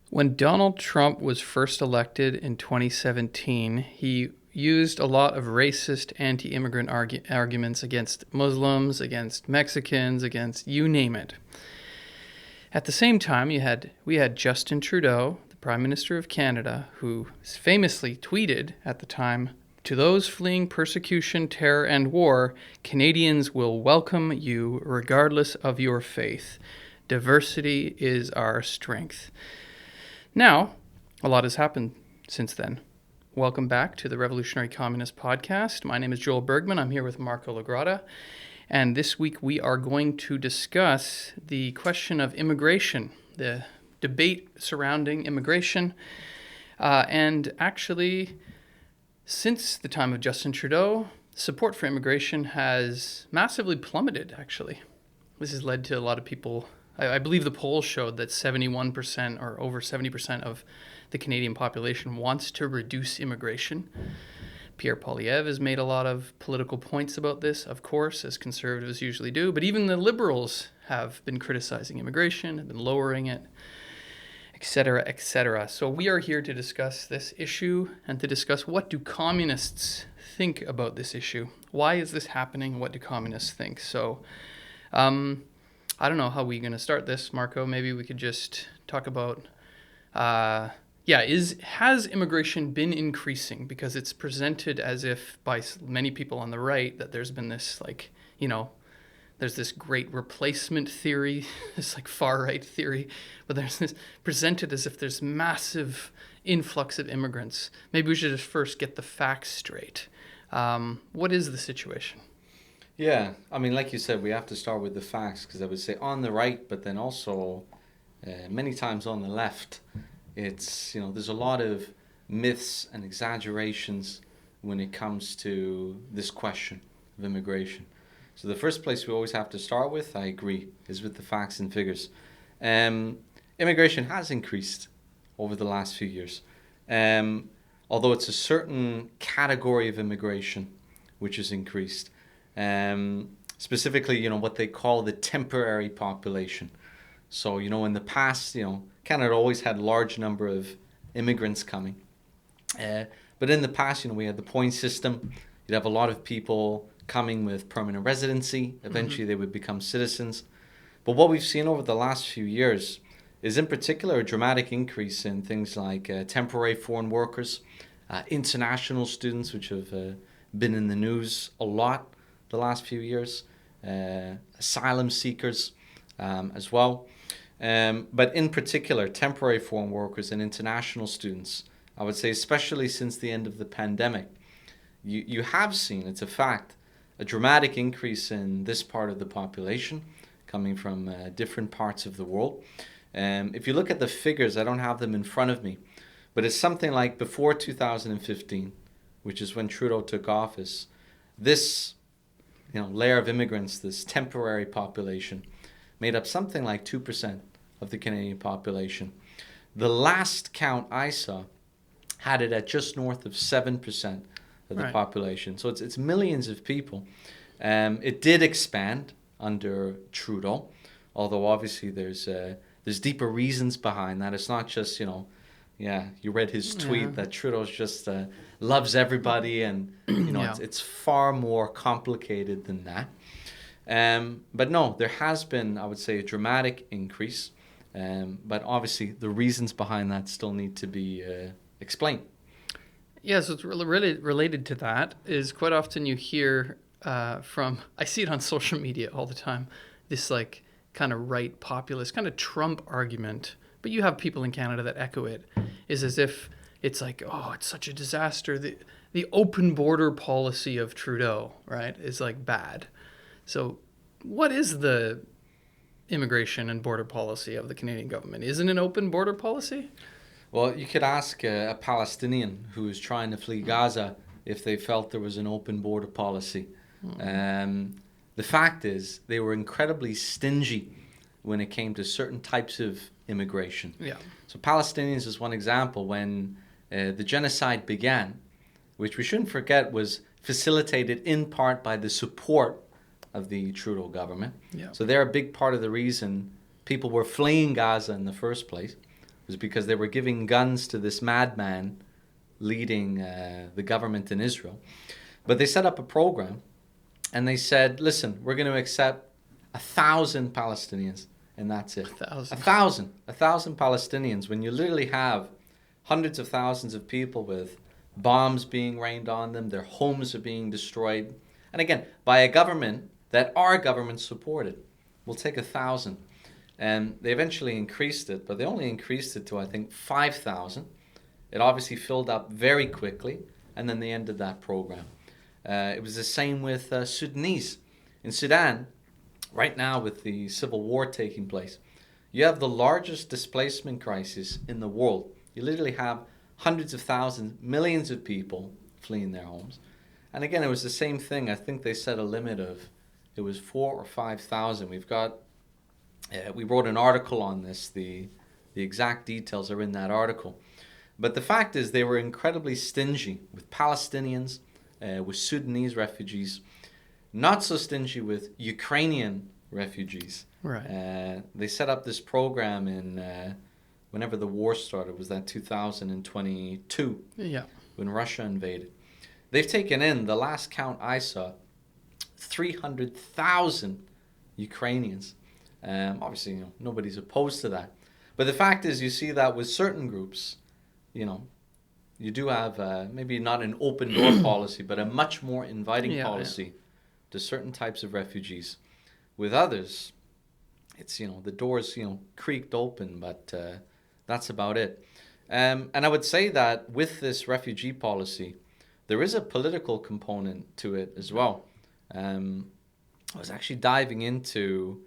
When Donald Trump was first elected in 2017, he used a lot of racist anti-immigrant arguments against Muslims, against Mexicans, against you name it. At the same time, we had Justin Trudeau, the Prime Minister of Canada, who famously tweeted at the time, "To those fleeing persecution, terror, and war, Canadians will welcome you regardless of your faith. Diversity is our strength." Now, a lot has happened since then. Welcome back to the Revolutionary Communist Podcast. My name is Joel Bergman. I'm here with Marco LaGrotta. And this week we are going to discuss the question of immigration, the debate surrounding immigration. And actually, since the time of Justin Trudeau, support for immigration has massively plummeted, actually. This has led to a lot of people, I believe the polls showed that 71% or over 70% of the Canadian population wants to reduce immigration. Pierre Poilievre has made a lot of political points about this, of course, as conservatives usually do, but even the Liberals have been criticizing immigration, have been lowering it, etc., etc. So we are here to discuss this issue and to discuss what do communists think about this issue. Why is this happening? What do communists think? So I don't know how we're going to start this, Marco. Maybe we could just talk about has immigration been increasing? Because it's presented as if by many people on the right that there's been this there's this great replacement theory, this far-right theory, but there's this presented as if there's massive influx of immigrants. Maybe we should just first get the facts straight. What is the situation? Yeah, I mean, like you said, we have to start with the facts because I would say on the right, but then also many times on the left, it's, there's a lot of myths and exaggerations when it comes to this question of immigration. So the first place we always have to start with, I agree, is with the facts and figures. Immigration has increased over the last few years, although it's a certain category of immigration which has increased. Specifically, what they call the temporary population. So, in the past, Canada always had a large number of immigrants coming. But in the past, we had the point system. You'd have a lot of people coming with permanent residency. Eventually, they would become citizens. But what we've seen over the last few years is, in particular, a dramatic increase in things like temporary foreign workers, international students, which have been in the news a lot the last few years, asylum seekers as well. But in particular, temporary foreign workers and international students, I would say especially since the end of the pandemic, you have seen, it's a fact, a dramatic increase in this part of the population coming from different parts of the world. If you look at the figures, I don't have them in front of me, but it's something like before 2015, which is when Trudeau took office, this layer of immigrants, this temporary population, made up something like 2% of the Canadian population. The last count I saw had it at just north of 7% of the population. So it's millions of people. It did expand under Trudeau, although obviously there's deeper reasons behind that. It's not just, you read his tweet that Trudeau just loves everybody, and it's far more complicated than that. But no, there has been, I would say, a dramatic increase. But obviously, the reasons behind that still need to be explained. Yeah, so it's really related to that is quite often you hear I see it on social media all the time, this kind of right populist, kind of Trump argument, but you have people in Canada that echo it, is as if it's it's such a disaster. The open border policy of Trudeau, right, is bad. So what is the immigration and border policy of the Canadian government? Isn't it an open border policy? Well, you could ask a Palestinian who is trying to flee Gaza if they felt there was an open border policy. The fact is they were incredibly stingy when it came to certain types of immigration. Yeah. So Palestinians is one example. When the genocide began, which we shouldn't forget was facilitated in part by the support of the Trudeau government. Yeah. So they're a big part of the reason people were fleeing Gaza in the first place. was because they were giving guns to this madman leading the government in Israel. But they set up a program and they said, listen, we're going to accept 1,000 Palestinians and that's it. 1,000. 1,000 Palestinians, when you literally have hundreds of thousands of people with bombs being rained on them, their homes are being destroyed. And again, by a government that our government supported. We'll take 1,000. And they eventually increased it, but they only increased it to, I think, 5,000. It obviously filled up very quickly, and then they ended that program. It was the same with Sudanese. In Sudan, right now with the civil war taking place, you have the largest displacement crisis in the world. You literally have hundreds of thousands, millions of people fleeing their homes. And again, it was the same thing. I think they set a limit of, it was 4,000 or 5,000. We wrote an article on this. The exact details are in that article. But the fact is they were incredibly stingy with Palestinians, with Sudanese refugees, not so stingy with Ukrainian refugees. Right. They set up this program in, whenever the war started, was that 2022, Yeah. when Russia invaded. They've taken in, the last count I saw, 300,000 Ukrainians. Obviously, nobody's opposed to that. But the fact is, you see that with certain groups, you do have maybe not an open door policy, but a much more inviting policy to certain types of refugees. With others, it's, the doors, creaked open, but that's about it. And I would say that with this refugee policy, there is a political component to it as well. I was actually diving into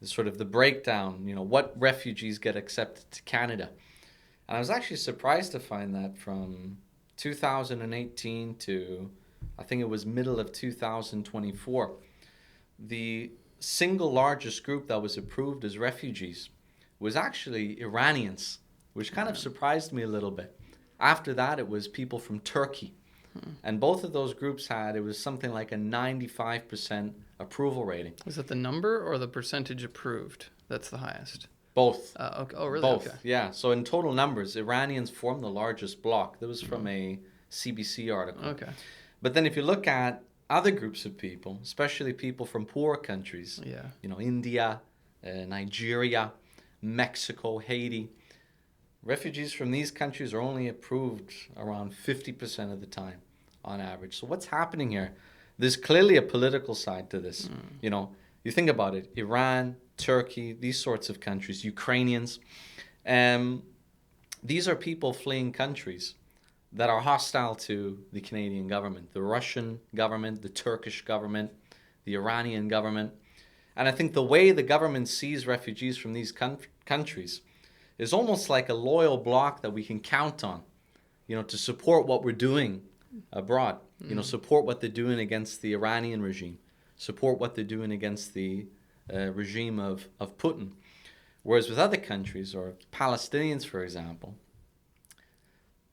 the breakdown, what refugees get accepted to Canada. And I was actually surprised to find that from 2018 to, I think it was middle of 2024, the single largest group that was approved as refugees was actually Iranians, which kind of surprised me a little bit. After that, it was people from Turkey. And both of those groups it was something like a 95% approval rating. Is that the number or the percentage approved that's the highest? Both. Okay. Oh, really? Both, okay. Yeah. So in total numbers, Iranians form the largest bloc. That was from a CBC article. Okay. But then if you look at other groups of people, especially people from poorer countries, India, Nigeria, Mexico, Haiti, refugees from these countries are only approved around 50% of the time on average. So what's happening here? There's clearly a political side to this. You think about it, Iran, Turkey, these sorts of countries, Ukrainians. These are people fleeing countries that are hostile to the Canadian government, the Russian government, the Turkish government, the Iranian government. And I think the way the government sees refugees from these countries is almost like a loyal bloc that we can count on, to support what we're doing abroad, support what they're doing against the Iranian regime, support what they're doing against the regime of Putin. Whereas with other countries, or Palestinians, for example,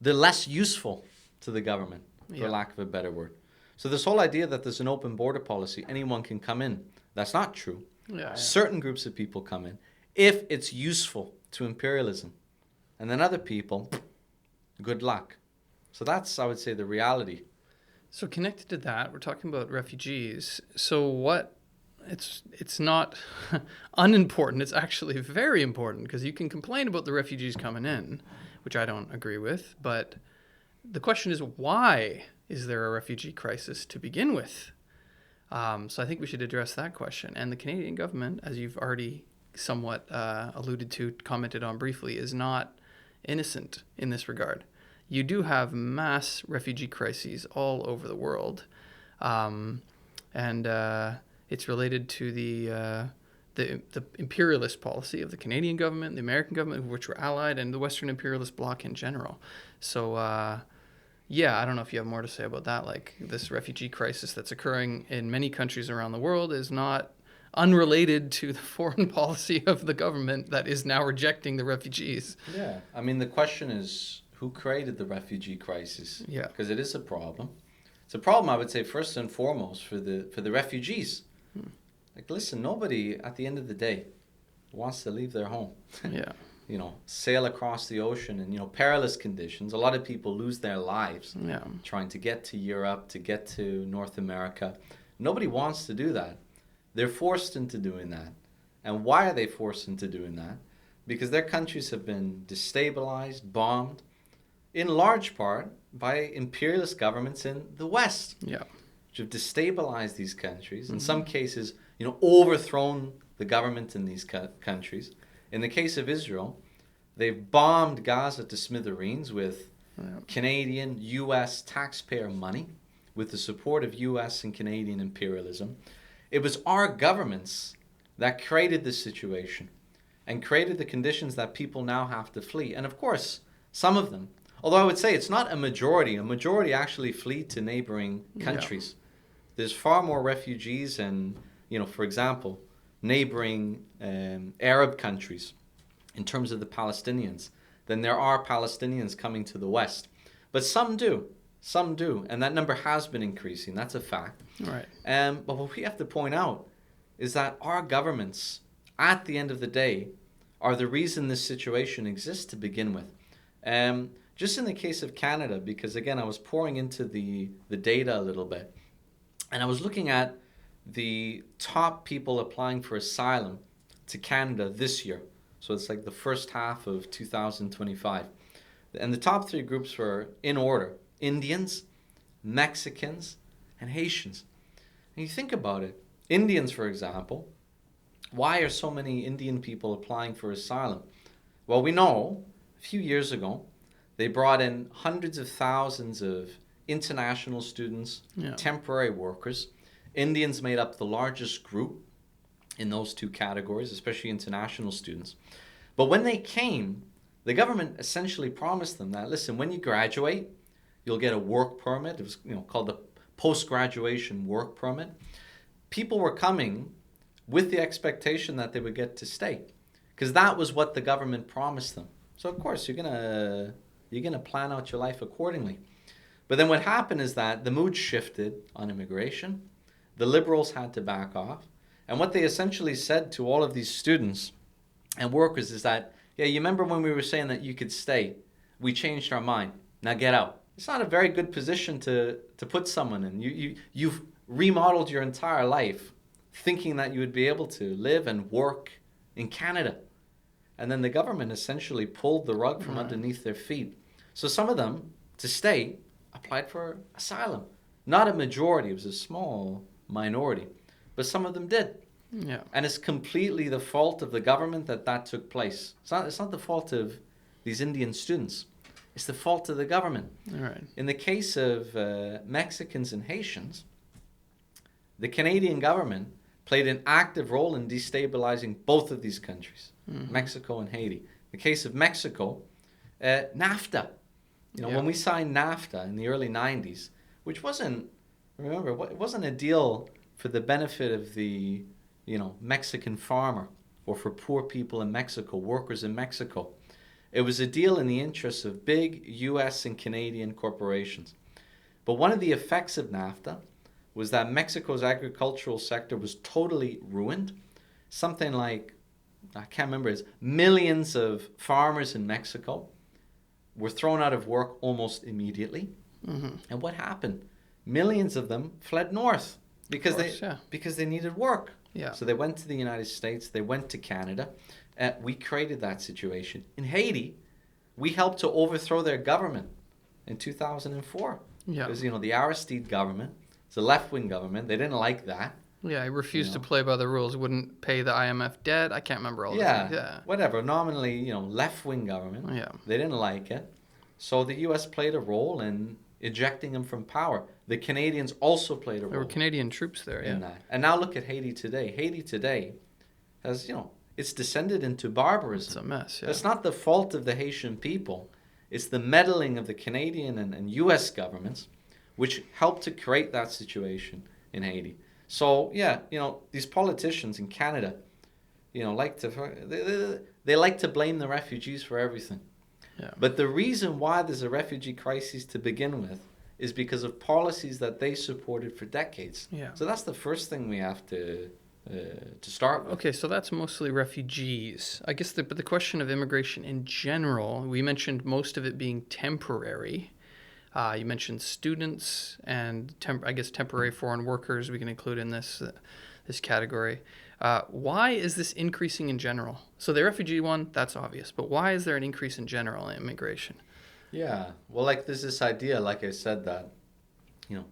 they're less useful to the government, for lack of a better word. So this whole idea that there's an open border policy, anyone can come in, that's not true. Certain groups of people come in if it's useful to imperialism. And then other people, good luck. So that's, I would say, the reality. So connected to that, we're talking about refugees. So it's not unimportant. It's actually very important, because you can complain about the refugees coming in, which I don't agree with. But the question is, why is there a refugee crisis to begin with? So I think we should address that question. And the Canadian government, as you've already somewhat alluded to, commented on briefly, is not innocent in this regard. You do have mass refugee crises all over the world, and it's related to the imperialist policy of the Canadian government, the American government, which were allied, and the Western imperialist bloc in general. So, I don't know if you have more to say about that. Like, this refugee crisis that's occurring in many countries around the world is not unrelated to the foreign policy of the government that is now rejecting the refugees. Yeah, I mean, the question is, who created the refugee crisis? Yeah. Because it is a problem. It's a problem, I would say, first and foremost, for the refugees. Like, listen, nobody, at the end of the day, wants to leave their home. Yeah. sail across the ocean in, perilous conditions. A lot of people lose their lives Yeah. trying to get to Europe, to get to North America. Nobody wants to do that. They're forced into doing that. And why are they forced into doing that? Because their countries have been destabilized, bombed, in large part by imperialist governments in the West, Yeah. which have destabilized these countries. In some cases, overthrown the government in these countries. In the case of Israel, they've bombed Gaza to smithereens with Canadian, U.S. taxpayer money, with the support of U.S. and Canadian imperialism. It was our governments that created this situation and created the conditions that people now have to flee. And of course, some of them, although I would say it's not a majority actually flee to neighboring countries. Yeah. There's far more refugees in, for example, neighboring Arab countries in terms of the Palestinians than there are Palestinians coming to the West. But some do, and that number has been increasing. That's a fact. Right. But what we have to point out is that our governments, at the end of the day, are the reason this situation exists to begin with. Just in the case of Canada, because again, I was pouring into the data a little bit, and I was looking at the top people applying for asylum to Canada this year. So it's like the first half of 2025. And the top three groups were, in order, Indians, Mexicans, and Haitians. And you think about it. Indians, for example, why are so many Indian people applying for asylum? Well, we know a few years ago, they brought in hundreds of thousands of international students, temporary workers. Indians made up the largest group in those two categories, especially international students. But when they came, the government essentially promised them that, listen, when you graduate, you'll get a work permit. It was called the post-graduation work permit. People were coming with the expectation that they would get to stay, because that was what the government promised them. So of course you're gonna plan out your life accordingly. But then what happened is that the mood shifted on immigration. The liberals had to back off. And what they essentially said to all of these students and workers is that, yeah, you remember when we were saying that you could stay? We changed our mind. Now get out. It's not a very good position to put someone in. You've remodeled your entire life thinking that you would be able to live and work in Canada. And then the government essentially pulled the rug from underneath their feet. So some of them, to stay, applied for asylum. Not a majority, it was a small minority. But some of them did. Yeah. And it's completely the fault of the government that took place. It's not the fault of these Indian students. It's the fault of the government. All right. In the case of Mexicans and Haitians, the Canadian government played an active role in destabilizing both of these countries, Mexico and Haiti. In the case of Mexico, NAFTA. When we signed NAFTA in the early 90s, which wasn't a deal for the benefit of the, Mexican farmer or for poor people in Mexico, workers in Mexico. It was a deal in the interests of big U.S. and Canadian corporations. But one of the effects of NAFTA was that Mexico's agricultural sector was totally ruined. Something like, I can't remember, millions of farmers in Mexico were thrown out of work almost immediately. Mm-hmm. And what happened? Millions of them fled north because they needed work. Yeah. So they went to the United States, they went to Canada. We created that situation. In Haiti, we helped to overthrow their government in 2004. Yeah. It was, the Aristide government. It's a left-wing government. They didn't like that. Yeah, he refused to play by the rules, wouldn't pay the IMF debt. I can't remember all the things. Yeah, whatever. Nominally, left-wing government. Yeah. They didn't like it. So the U.S. played a role in ejecting him from power. The Canadians also played a role. There were Canadian troops there, in that. And now look at Haiti today. Haiti today has, it's descended into barbarism. It's a mess, yeah. It's not the fault of the Haitian people. It's the meddling of the Canadian and U.S. governments which helped to create that situation in Haiti. So, these politicians in Canada, like to blame the refugees for everything. Yeah. But the reason why there's a refugee crisis to begin with is because of policies that they supported for decades. Yeah. So that's the first thing we have to to start with. Okay, so that's mostly refugees. I guess but the question of immigration in general, we mentioned most of it being temporary. You mentioned students and I guess temporary foreign workers we can include in this category. Why is this increasing in general? So the refugee one, that's obvious, but why is there an increase in general in immigration? Yeah, well, like there's this idea, like I said, that you know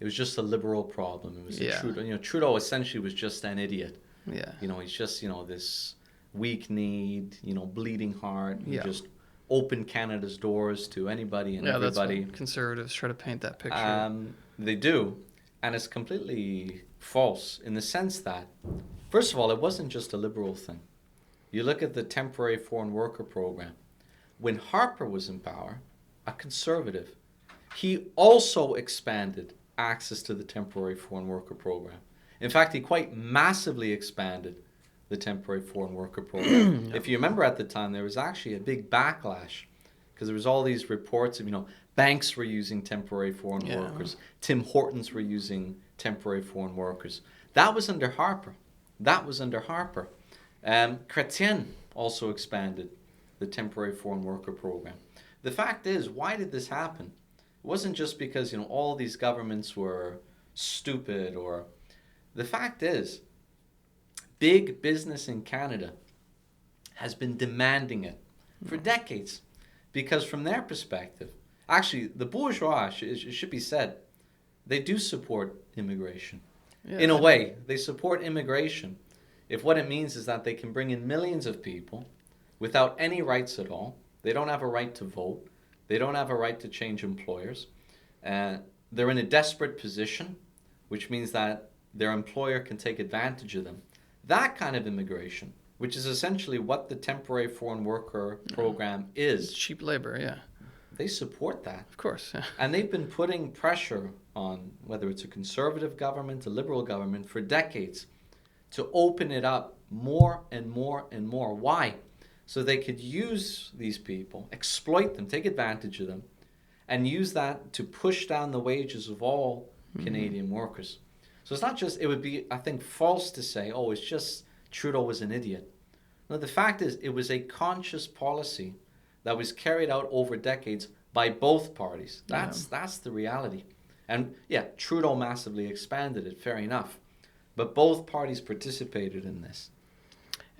it was just a liberal problem. It was a Yeah. Trudeau. Trudeau essentially was just an idiot. Yeah. He's just this weak-kneed, bleeding heart. He Yeah. just opened Canada's doors to anybody and Yeah, that's everybody. what conservatives try to paint that picture. They do, and it's completely false in the sense that, first of all, it wasn't just a liberal thing. You look at the temporary foreign worker program. When Harper was in power, a conservative, he also expanded access to the temporary foreign worker program. In fact, he quite massively expanded the temporary foreign worker program. Yeah. If you remember at the time, there was actually a big backlash because there was all these reports of, banks were using temporary foreign workers. Tim Hortons were using temporary foreign workers. That was under Harper. Chrétien also expanded the temporary foreign worker program. The fact is, why did this happen? It wasn't just because, all these governments were stupid or... The fact is, big business in Canada has been demanding it for decades because from their perspective, actually, the bourgeois, it should be said, they do support immigration. Yeah. In a way, they support immigration if what it means is that they can bring in millions of people without any rights at all. They don't have a right to vote. They don't have a right to change employers. They're in a desperate position, which means that their employer can take advantage of them. That kind of immigration, which is essentially what the temporary foreign worker program is. It's cheap labor, yeah. They support that. Of course, yeah. And they've been putting pressure on, whether it's a conservative government, a liberal government, for decades to open it up more and more and more. Why? So they could use these people, exploit them, take advantage of them, and use that to push down the wages of all Canadian workers. So it's not just, it would be, I think, false to say, oh, it's just Trudeau was an idiot. No, the fact is, it was a conscious policy that was carried out over decades by both parties. That's the reality. And yeah, Trudeau massively expanded it, fair enough. But both parties participated in this.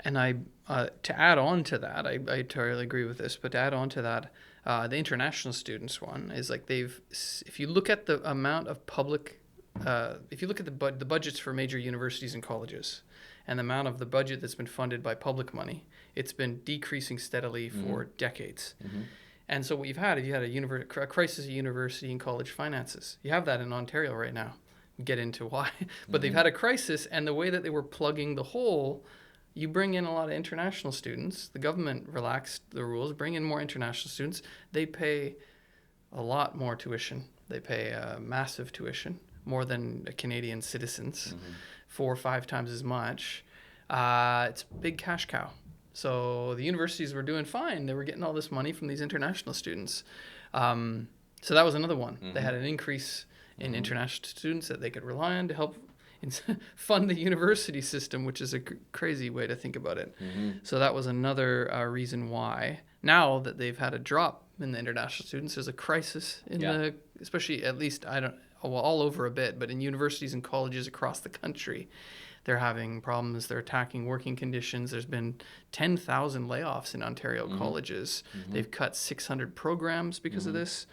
And to add on to that, I totally agree with this, but to add on to that, the international students one is like if you look at the amount of public, if you look at the budgets for major universities and colleges and the amount of the budget that's been funded by public money, it's been decreasing steadily for decades. Mm-hmm. And so what you've had, a crisis of university and college finances. You have that in Ontario right now. Get into why. But they've had a crisis, and the way that they were plugging the hole, you bring in a lot of international students. The government relaxed the rules, bring in more international students. They pay a lot more tuition. They pay a massive tuition, more than Canadian citizens, 4 or 5 times as much. It's a big cash cow. So the universities were doing fine. They were getting all this money from these international students. So that was another one. They had an increase in international students that they could rely on to help fund the university system, which is a crazy way to think about it. So that was another reason why. Now that they've had a drop in the international students, there's a crisis in especially at least all over a bit, but in universities and colleges across the country, they're having problems. They're attacking working conditions. There's been 10,000 layoffs in Ontario colleges. They've cut 600 programs because of this.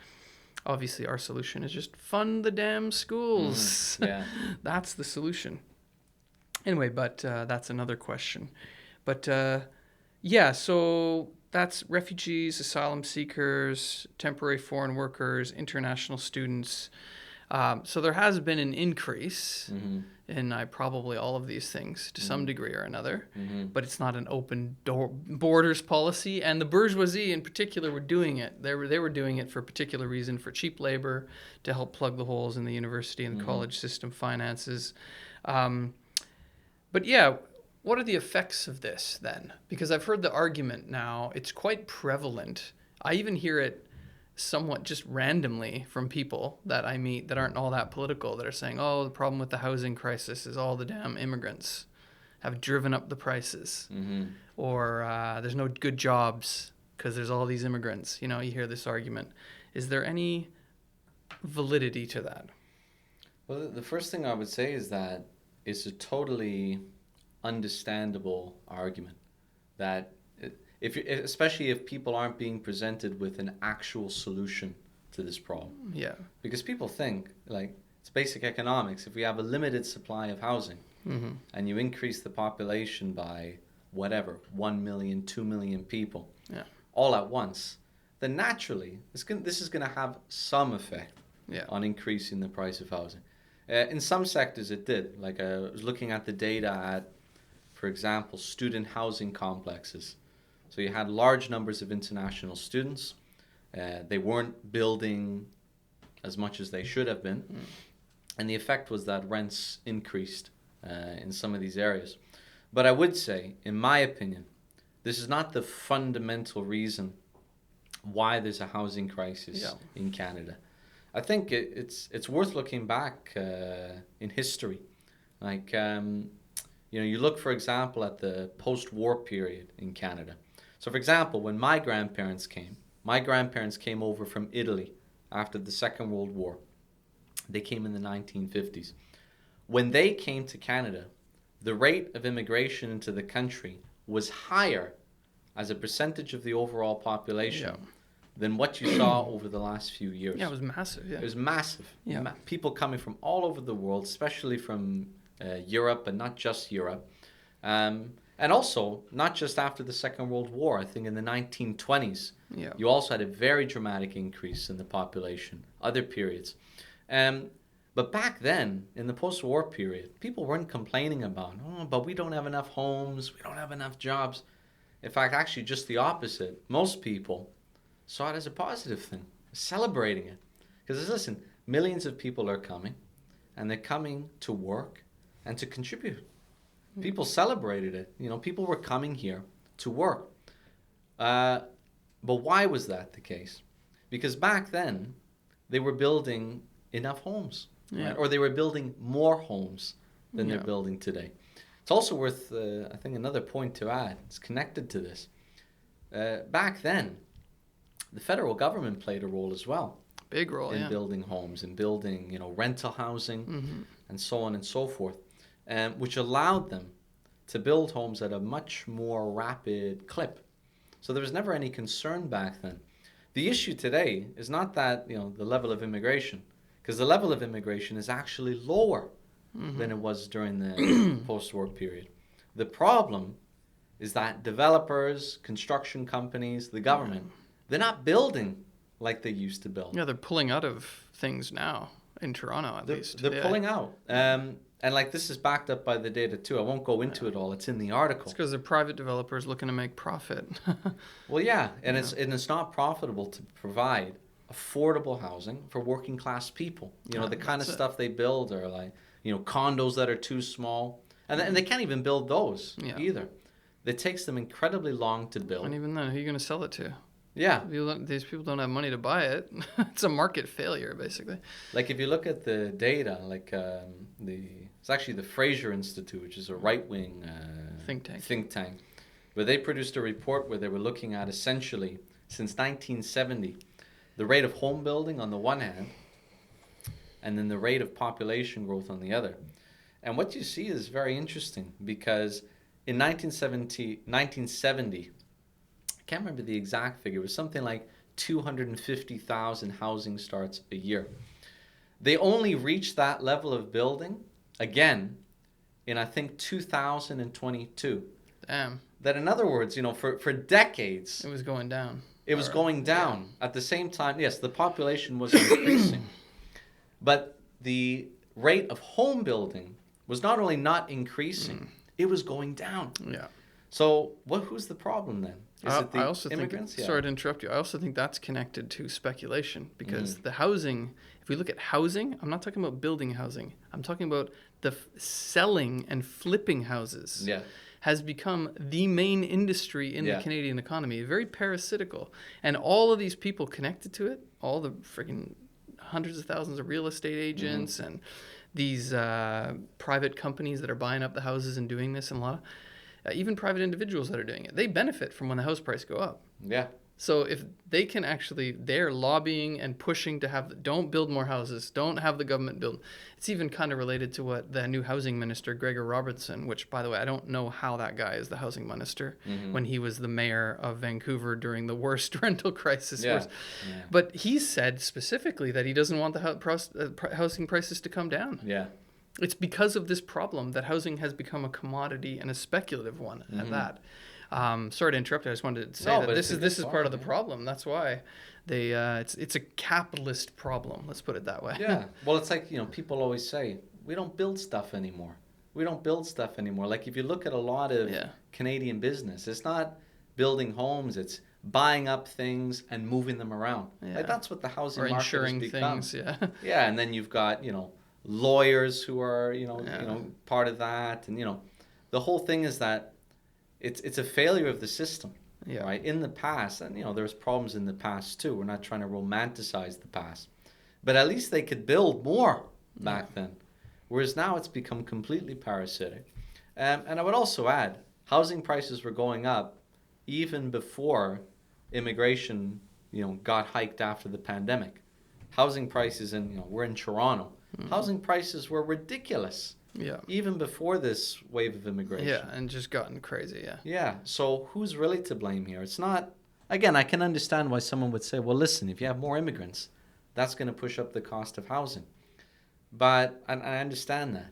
Obviously, our solution is just fund the damn schools. Yeah. That's the solution. Anyway, but that's another question. But so that's refugees, asylum seekers, temporary foreign workers, international students. So there has been an increase in probably all of these things to some degree or another, but it's not an open borders policy. And the bourgeoisie in particular were doing it. They were doing it for a particular reason, for cheap labor, to help plug the holes in the university and the college system finances. But yeah, what are the effects of this then? Because I've heard the argument now, it's quite prevalent. I even hear it somewhat just randomly from people that I meet that aren't all that political, that are saying, oh, the problem with the housing crisis is all the damn immigrants. have driven up the prices, Mm-hmm. or there's no good jobs because there's all these immigrants. You hear this argument. Is there any validity to that? Well, the first thing I would say is that it's a totally understandable argument that especially if people aren't being presented with an actual solution to this problem. Yeah. Because people think, like, it's basic economics. If we have a limited supply of housing Mm-hmm. and you increase the population by whatever, 1 million, 2 million people, Yeah. all at once, then naturally this is going to have some effect Yeah. on increasing the price of housing. In some sectors it did. Like I was looking at the data at, for example, student housing complexes. So you had large numbers of international students. They weren't building as much as they should have been. And the effect was that rents increased in some of these areas. But I would say, in my opinion, this is not the fundamental reason why there's a housing crisis in Canada. I think it's worth looking back in history. Like, you look, for example, at the post-war period in Canada. So, for example, when my grandparents came over from Italy after the Second World War. They came in the 1950s. When they came to Canada, the rate of immigration into the country was higher as a percentage of the overall population than what you saw over the last few years. Yeah, it was massive. Yeah. It was massive. Yeah. People coming from all over the world, especially from Europe, but not just Europe. And also, not just after the Second World War. I think in the 1920s, you also had a very dramatic increase in the population, other periods. But back then, in the post-war period, people weren't complaining about, but we don't have enough homes, we don't have enough jobs. In fact, actually just the opposite. Most people saw it as a positive thing, celebrating it. Because listen, millions of people are coming, and they're coming to work and to contribute. People celebrated it. People were coming here to work. But why was that the case? Because back then, they were building enough homes. Right? Or they were building more homes than they're building today. It's also worth, I think, another point to add. It's connected to this. Back then, the federal government played a role as well. Big role, in building homes, in building, rental housing, and so on and so forth, which allowed them to build homes at a much more rapid clip. So there was never any concern back then. The issue today is not that, the level of immigration, because the level of immigration is actually lower than it was during the post-war period. The problem is that developers, construction companies, the government, they're not building like they used to build. Yeah, they're pulling out of things now, in Toronto at least. They're pulling out. And this is backed up by the data too. I won't go into it all. It's in the article. It's because they're private developers looking to make profit. Well, yeah, and it's not profitable to provide affordable housing for working class people. The kind of stuff they build are like, condos that are too small, and they can't even build those either. It takes them incredibly long to build. And even then, who are you going to sell it to? Yeah. These people don't have money to buy it. It's a market failure, basically. Like, if you look at the data, it's actually the Fraser Institute, which is a right-wing think tank, where they produced a report where they were looking at, essentially, since 1970, the rate of home building on the one hand, and then the rate of population growth on the other. And what you see is very interesting, because in 1970, I can't remember the exact figure, it was something like 250,000 housing starts a year. They only reached that level of building, again, in I think 2022. Damn. That, in other words, for decades, it was going down. It was going down. Yeah. At the same time, yes, the population was increasing. But the rate of home building was not only not increasing, it was going down. Yeah. So who's the problem then? Is it the I also immigrants? Think, sorry to interrupt you. I also think that's connected to speculation, because the housing, if we look at housing, I'm not talking about building housing. I'm talking about the selling and flipping houses. Yeah. Has become the main industry in the Canadian economy, very parasitical. And all of these people connected to it, all the freaking hundreds of thousands of real estate agents and these private companies that are buying up the houses and doing this, and a lot of even private individuals that are doing it, they benefit from when the house price go up. Yeah. So if they can actually, they're lobbying and pushing to have, don't build more houses, don't have the government build. It's even kind of related to what the new housing minister, Gregor Robertson, which, by the way, I don't know how that guy is the housing minister when he was the mayor of Vancouver during the worst rental crisis. Yeah. But he said specifically that he doesn't want the housing prices to come down. Yeah. It's because of this problem that housing has become a commodity and a speculative one at that. Sorry to interrupt. I just wanted to say that this is part of the problem. That's why they it's a capitalist problem. Let's put it that way. Yeah. Well, it's like, people always say, we don't build stuff anymore. Like if you look at a lot of Canadian business, it's not building homes, it's buying up things and moving them around. Yeah. Like that's what the housing or market insuring has become. things. Yeah. Yeah, and then you've got, lawyers who are, part of that, and the whole thing is that it's a failure of the system, right? In the past, and there's problems in the past too. We're not trying to romanticize the past, but at least they could build more back then, whereas now it's become completely parasitic. And I would also add, housing prices were going up even before immigration, got hiked after the pandemic. Housing prices we're in Toronto. Housing prices were ridiculous. Yeah. Even before this wave of immigration. Yeah, and just gotten crazy, yeah. Yeah, so who's really to blame here? It's not... Again, I can understand why someone would say, well, listen, if you have more immigrants, that's going to push up the cost of housing. But, and I understand that.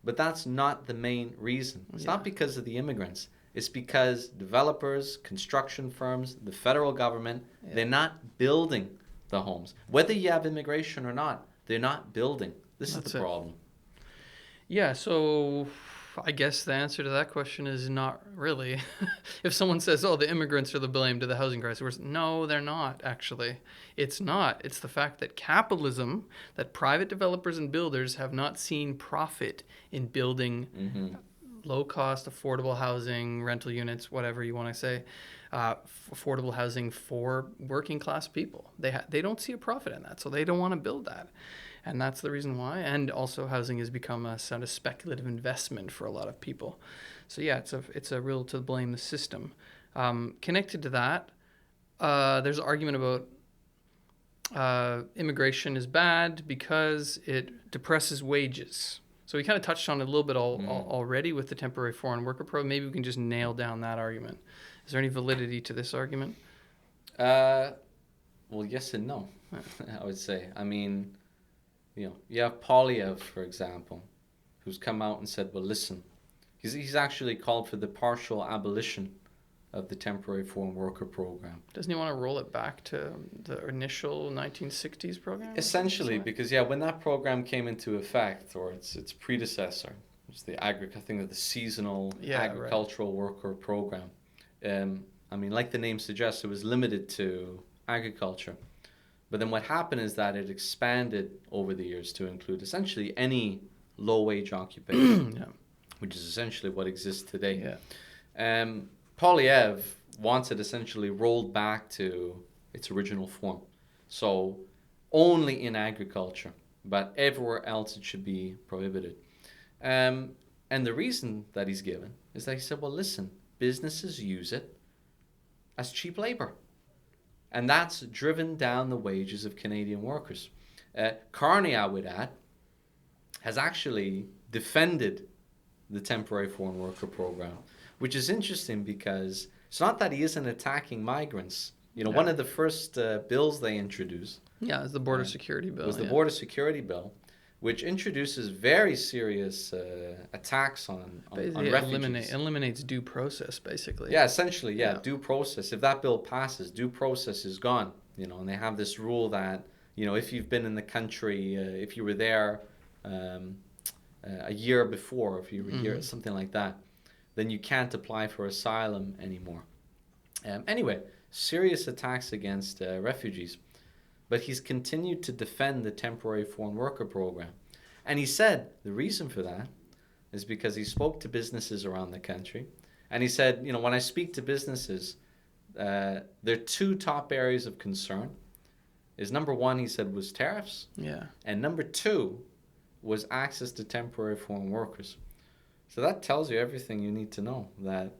But that's not the main reason. It's not because of the immigrants. It's because developers, construction firms, the federal government, they're not building the homes. Whether you have immigration or not, they're not building. This is the problem. Yeah, so I guess the answer to that question is not really. If someone says, oh, the immigrants are the blame to the housing crisis, no, they're not, actually. It's not. It's the fact that capitalism, that private developers and builders have not seen profit in building low-cost, affordable housing, rental units, whatever you want to say, affordable housing for working-class people. They don't see a profit in that, so they don't want to build that. And that's the reason why. And also housing has become a sort of speculative investment for a lot of people. So yeah, it's a real to blame the system. Connected to that, there's an argument about immigration is bad because it depresses wages. So we kind of touched on it a little bit already with the temporary foreign worker program. Maybe we can just nail down that argument. Is there any validity to this argument? Well, yes and no, I would say. I mean... you have Polyev, for example, who's come out and said, well, listen, he's actually called for the partial abolition of the temporary foreign worker program. Doesn't he want to roll it back to the initial 1960s program? Essentially, because, when that program came into effect, or its predecessor, it's the seasonal agricultural worker program. Like the name suggests, it was limited to agriculture. But then what happened is that it expanded over the years to include essentially any low-wage occupation, which is essentially what exists today. Polyev wants it essentially rolled back to its original form. So only in agriculture, but everywhere else it should be prohibited. And the reason that he's given is that he said, well, listen, businesses use it as cheap labor. And that's driven down the wages of Canadian workers. Carney, I would add, has actually defended the temporary foreign worker program, which is interesting because it's not that he isn't attacking migrants. One of the first bills they introduced... Yeah, it's the border security bill. Was the border security bill, which introduces very serious attacks on refugees. Eliminates due process, basically. Yeah, essentially, due process. If that bill passes, due process is gone. And they have this rule that, if you've been in the country, if you were there a year before, if you were here, something like that, then you can't apply for asylum anymore. Anyway, serious attacks against refugees. But he's continued to defend the temporary foreign worker program. And he said the reason for that is because he spoke to businesses around the country. And he said, when I speak to businesses, there are two top areas of concern. Number one, he said, was tariffs. Yeah. And number two was access to temporary foreign workers. So that tells you everything you need to know. That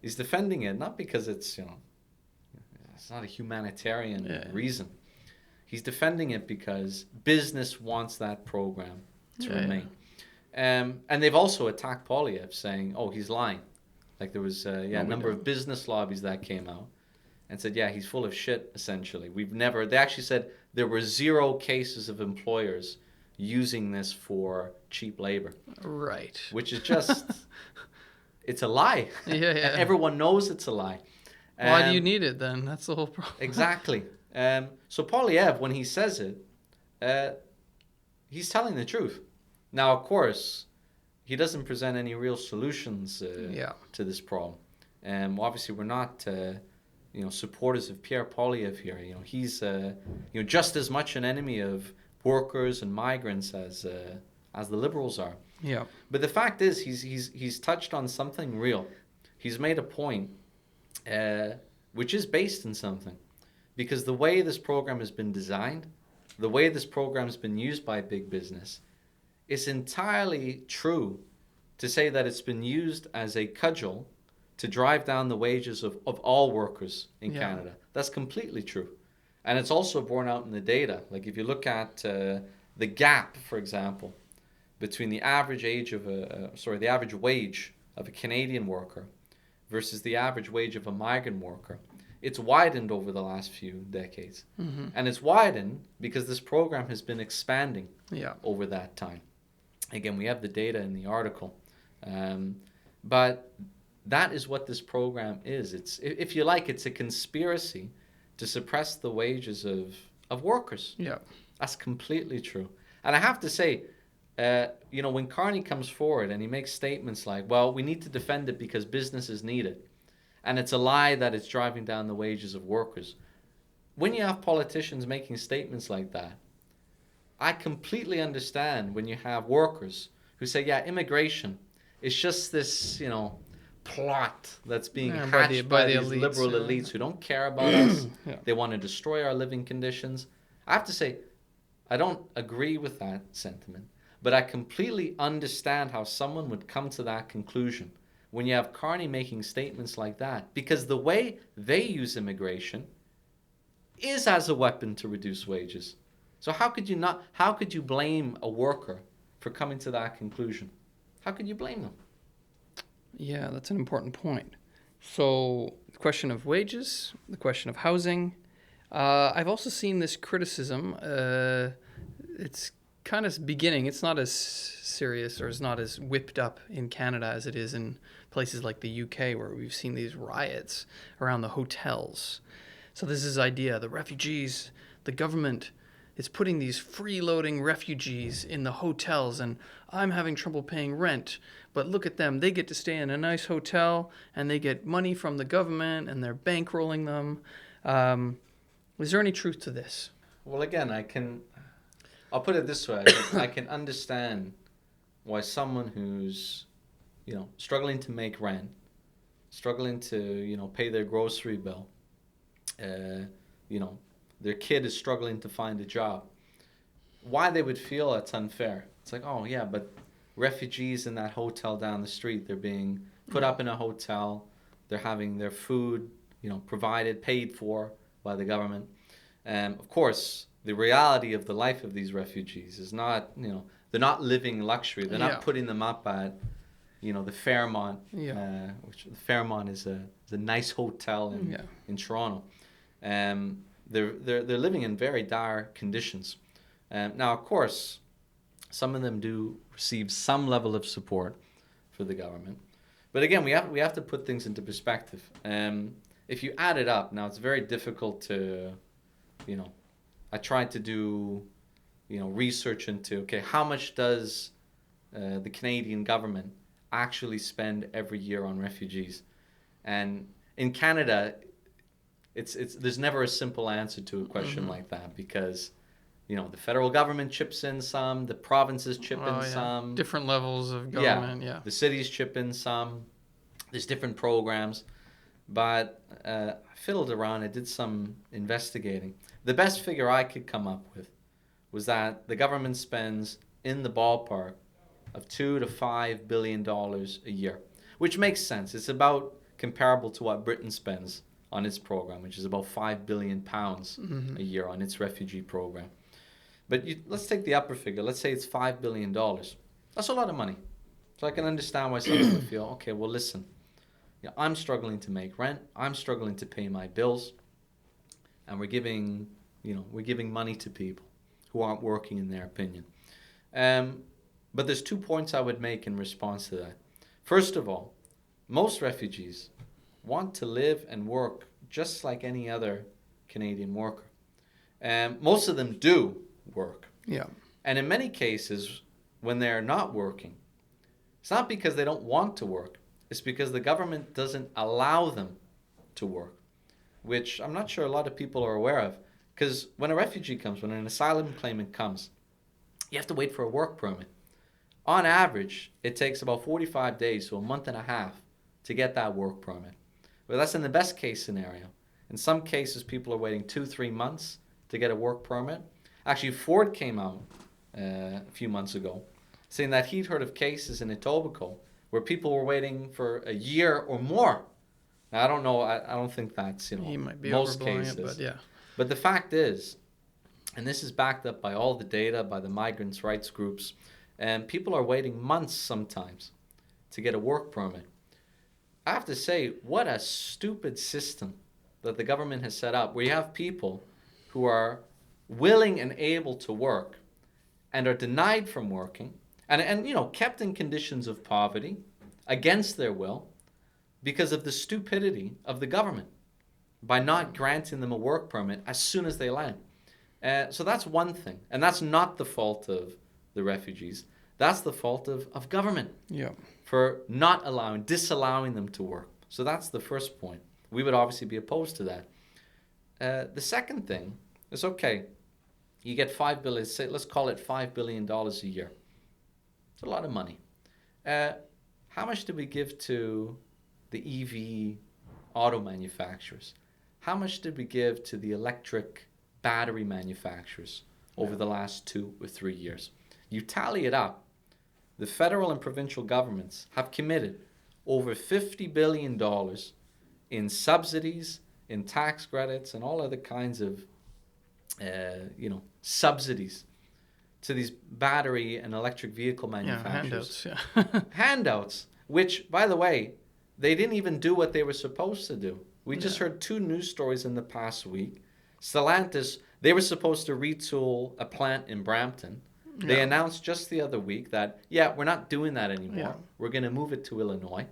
he's defending it not because it's it's not a humanitarian reason. He's defending it because business wants that program to remain. And they've also attacked Polyev, saying, "Oh, he's lying." Like there was a number of business lobbies that came out and said, "Yeah, he's full of shit." Essentially, they actually said there were 0 cases of employers using this for cheap labor. Right. Which is just, it's a lie. Yeah. And everyone knows it's a lie. Why do you need it then? That's the whole problem. Exactly. So Polyev, when he says it, he's telling the truth. Now, of course, he doesn't present any real solutions to this problem. Obviously, we're not supporters of Pierre Polyev here. He's just as much an enemy of workers and migrants as the liberals are. Yeah. But the fact is, he's touched on something real. He's made a point, which is based in something, because the way this program has been designed, the way this program has been used by big business, it's entirely true to say that it's been used as a cudgel to drive down the wages of all workers in Canada. That's completely true. And it's also borne out in the data. Like if you look at the gap, for example, between the average wage of a Canadian worker versus the average wage of a migrant worker, it's widened over the last few decades. Mm-hmm. And it's widened because this program has been expanding over that time. Again, we have the data in the article. But that is what this program is. It's, if you like, it's a conspiracy to suppress the wages of workers. Yeah. That's completely true. And I have to say, when Carney comes forward and he makes statements like, well, we need to defend it because businesses need it, and it's a lie that it's driving down the wages of workers. When you have politicians making statements like that, I completely understand when you have workers who say, yeah, immigration is just this, plot that's being hatched by these elites, liberal elites who don't care about us. They want to destroy our living conditions. I have to say, I don't agree with that sentiment, but I completely understand how someone would come to that conclusion when you have Carney making statements like that, because the way they use immigration is as a weapon to reduce wages. So how could you blame a worker for coming to that conclusion? How could you blame them? Yeah, that's an important point. So the question of wages, the question of housing. I've also seen this criticism. It's kind of beginning. It's not as serious or it's not as whipped up in Canada as it is in places like the UK, where we've seen these riots around the hotels. So there's this idea, the refugees, the government is putting these freeloading refugees in the hotels, and I'm having trouble paying rent. But look at them. They get to stay in a nice hotel, and they get money from the government, and they're bankrolling them. Is there any truth to this? Well, again, I'll put it this way. I can understand why someone who's, struggling to make rent, struggling to, pay their grocery bill, their kid is struggling to find a job, why they would feel that's unfair. It's like, oh, yeah, but refugees in that hotel down the street, they're being put up in a hotel, they're having their food, provided, paid for by the government. Of course, the reality of the life of these refugees is not, they're not living luxury. They're not putting them up at, the Fairmont, which the Fairmont is a nice hotel in Toronto. They're living in very dire conditions. Now, of course, some of them do receive some level of support for the government. But again, we have to put things into perspective. If you add it up, now it's very difficult to, I tried to do, research into, okay, how much does the Canadian government actually spend every year on refugees? And in Canada, it's there's never a simple answer to a question like that, because the federal government chips in some, the provinces chip in some. Different levels of government, The cities chip in some. There's different programs. But I fiddled around. I did some investigating. The best figure I could come up with was that the government spends in the ballpark of $2 to $5 billion a year, which makes sense. It's about comparable to what Britain spends on its program, which is about £5 billion a year on its refugee program. But let's take the upper figure. Let's say it's $5 billion. That's a lot of money. So I can understand why someone would feel, okay, well, listen, I'm struggling to make rent. I'm struggling to pay my bills. And we're giving money to people who aren't working, in their opinion. But there's 2 points I would make in response to that. First of all, most refugees want to live and work just like any other Canadian worker. Most of them do work. Yeah. And in many cases, when they're not working, it's not because they don't want to work. It's because the government doesn't allow them to work, which I'm not sure a lot of people are aware of. Because when a refugee comes, when an asylum claimant comes, you have to wait for a work permit. On average, it takes about 45 days to a month and a half to get that work permit. But that's in the best case scenario. In some cases, people are waiting 2-3 months to get a work permit. Actually, Ford came out a few months ago saying that he'd heard of cases in Etobicoke where people were waiting for a year or more. Now, I don't know. I don't think that's He might be most overblowing cases. it, but yeah. But the fact is, and this is backed up by all the data, by the migrants' rights groups, and people are waiting months sometimes to get a work permit. I have to say, what a stupid system that the government has set up, where you have people who are willing and able to work and are denied from working and kept in conditions of poverty against their will because of the stupidity of the government by not granting them a work permit as soon as they land. So that's one thing. And that's not the fault of the refugees. That's the fault of government for not disallowing them to work. So that's the first point. We would obviously be opposed to that. The second thing is, okay, you get $5 billion, let's call it $5 billion a year. It's a lot of money. How much did we give to the EV auto manufacturers? How much did we give to the electric battery manufacturers over the last 2 or 3 years? You tally it up, the federal and provincial governments have committed over $50 billion in subsidies, in tax credits, and all other kinds of subsidies to these battery and electric vehicle manufacturers. Handouts, which, by the way, they didn't even do what they were supposed to do. We just heard 2 news stories in the past week. Stellantis, they were supposed to retool a plant in Brampton. They announced just the other week that, we're not doing that anymore. Yeah. We're going to move it to Illinois.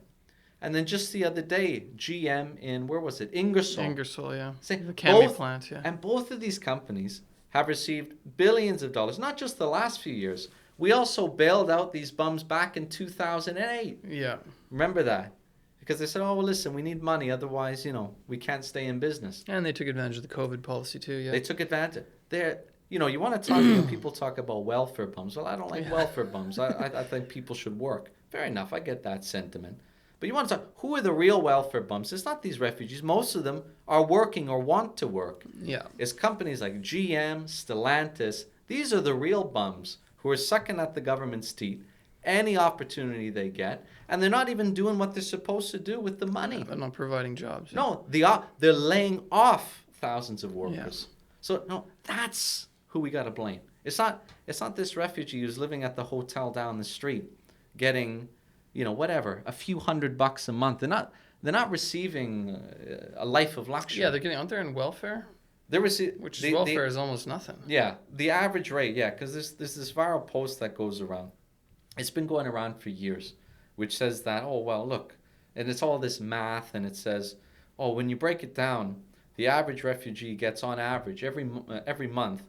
And then just the other day, GM in, where was it? Ingersoll. Ingersoll, yeah. The Cami plant, yeah. And both of these companies have received billions of dollars, not just the last few years. We also bailed out these bums back in 2008. Yeah. Remember that? Because they said, oh, well, listen, we need money. Otherwise, we can't stay in business. And they took advantage of the COVID policy too, yeah. They took advantage. You want to talk, people talk about welfare bums. Well, I don't like welfare bums. I think people should work. Fair enough. I get that sentiment. But you want to talk, who are the real welfare bums? It's not these refugees. Most of them are working or want to work. Yeah. It's companies like GM, Stellantis. These are the real bums who are sucking at the government's teeth any opportunity they get. And they're not even doing what they're supposed to do with the money. Yeah, they're not providing jobs. No, they're laying off thousands of workers. Yeah. So, no, that's who we got to blame. It's not this refugee who's living at the hotel down the street getting, whatever, a few $100 a month. They're not receiving a life of luxury. Yeah, aren't they in welfare? Which welfare is almost nothing. Yeah, the average rate, because there's this viral post that goes around. It's been going around for years, which says that, oh, well, look, and it's all this math, and it says, oh, when you break it down, the average refugee gets on average every month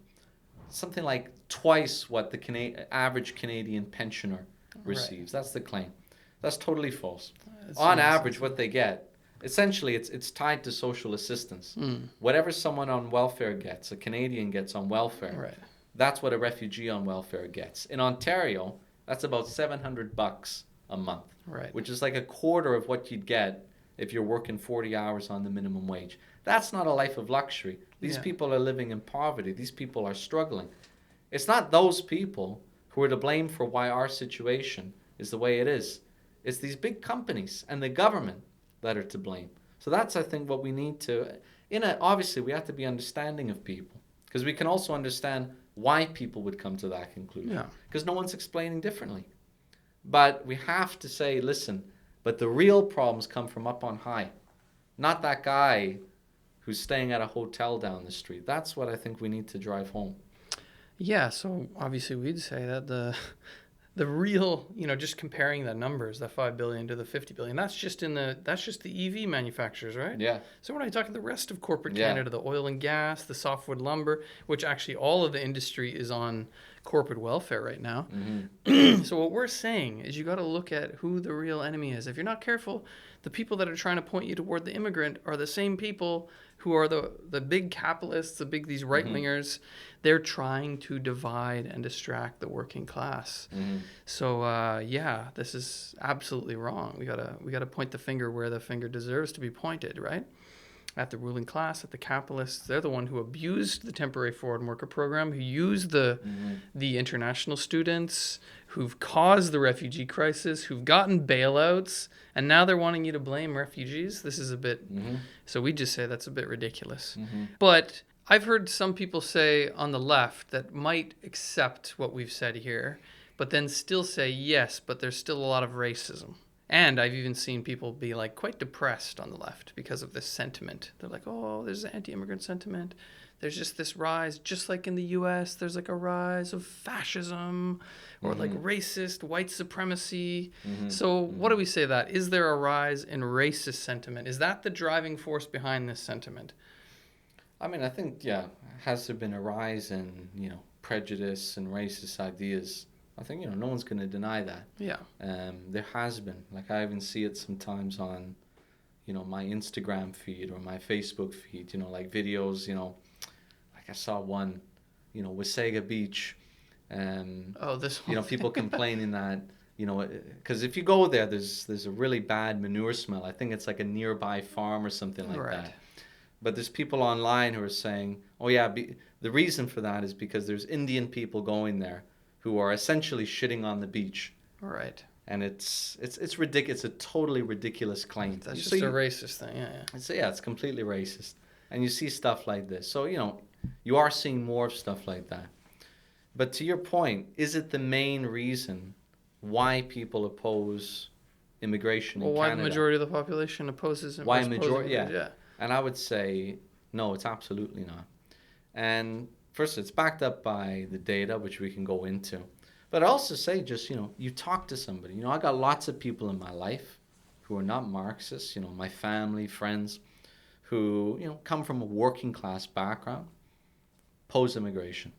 something like twice what the average Canadian pensioner receives. Right. That's the claim. That's totally false. On average, what they get, essentially, it's tied to social assistance. Whatever someone on welfare gets, a Canadian gets on welfare, right. That's what a refugee on welfare gets. In Ontario, that's about $700 a month, right. Which is like a quarter of what you'd get if you're working 40 hours on the minimum wage. That's not a life of luxury. These people are living in poverty. These people are struggling. It's not those people who are to blame for why our situation is the way it is. It's these big companies and the government that are to blame. So that's, I think, what we need to, obviously we have to be understanding of people, because we can also understand why people would come to that conclusion. Yeah. Because no one's explaining differently. But we have to say, listen, but the real problems come from up on high, not that guy who's staying at a hotel down the street. That's what I think we need to drive home. Yeah, so obviously we'd say that the real, just comparing the numbers, the 5 billion to the 50 billion, that's just the EV manufacturers, right? Yeah. So we're not talking the rest of corporate Yeah. Canada, the oil and gas, the softwood lumber, which actually all of the industry is on corporate welfare right now. Mm-hmm. So what we're saying is you got to look at who the real enemy is. If you're not careful, the people that are trying to point you toward the immigrant are the same people who are the big capitalists, these right-wingers. They're trying to divide and distract the working class. Mm-hmm. So this is absolutely wrong. We gotta point the finger where the finger deserves to be pointed, right? At the ruling class, at the capitalists. They're the one who abused the temporary foreign worker program, who used the international students, who've caused the refugee crisis, who've gotten bailouts, and now they're wanting you to blame refugees. This is a bit, so we just say that's a bit ridiculous. But I've heard some people say on the left that might accept what we've said here, but then still say yes, but there's still a lot of racism. And I've even seen people be like quite depressed on the left because of this sentiment. They're like, oh, there's anti-immigrant sentiment. There's just this rise, just like in the US, there's like a rise of fascism or like racist white supremacy. So what do we say that? Is there a rise in racist sentiment? Is that the driving force behind this sentiment? I mean, I think, has there been a rise in, prejudice and racist ideas? I think, no one's going to deny that. Yeah. There has been. Like, I even see it sometimes on, my Instagram feed or my Facebook feed, like videos, like I saw one, Wasaga Beach. This one. People complaining that, because if you go there, there's a really bad manure smell. I think it's like a nearby farm or something like that. But there's people online who are saying, oh, yeah, the reason for that is because there's Indian people going there who are essentially shitting on the beach. Right. And it's ridiculous. It's a totally ridiculous claim. That's just a racist thing, yeah. It's completely racist. And you see stuff like this. So, you are seeing more of stuff like that. But to your point, is it the main reason why people oppose immigration in Canada? Why the majority of the population opposes it? Why a majority? Yeah. And I would say, no, it's absolutely not. And first, it's backed up by the data, which we can go into. But I also say just, you talk to somebody. I got lots of people in my life who are not Marxists, my family, friends, who, come from a working class background, oppose immigration.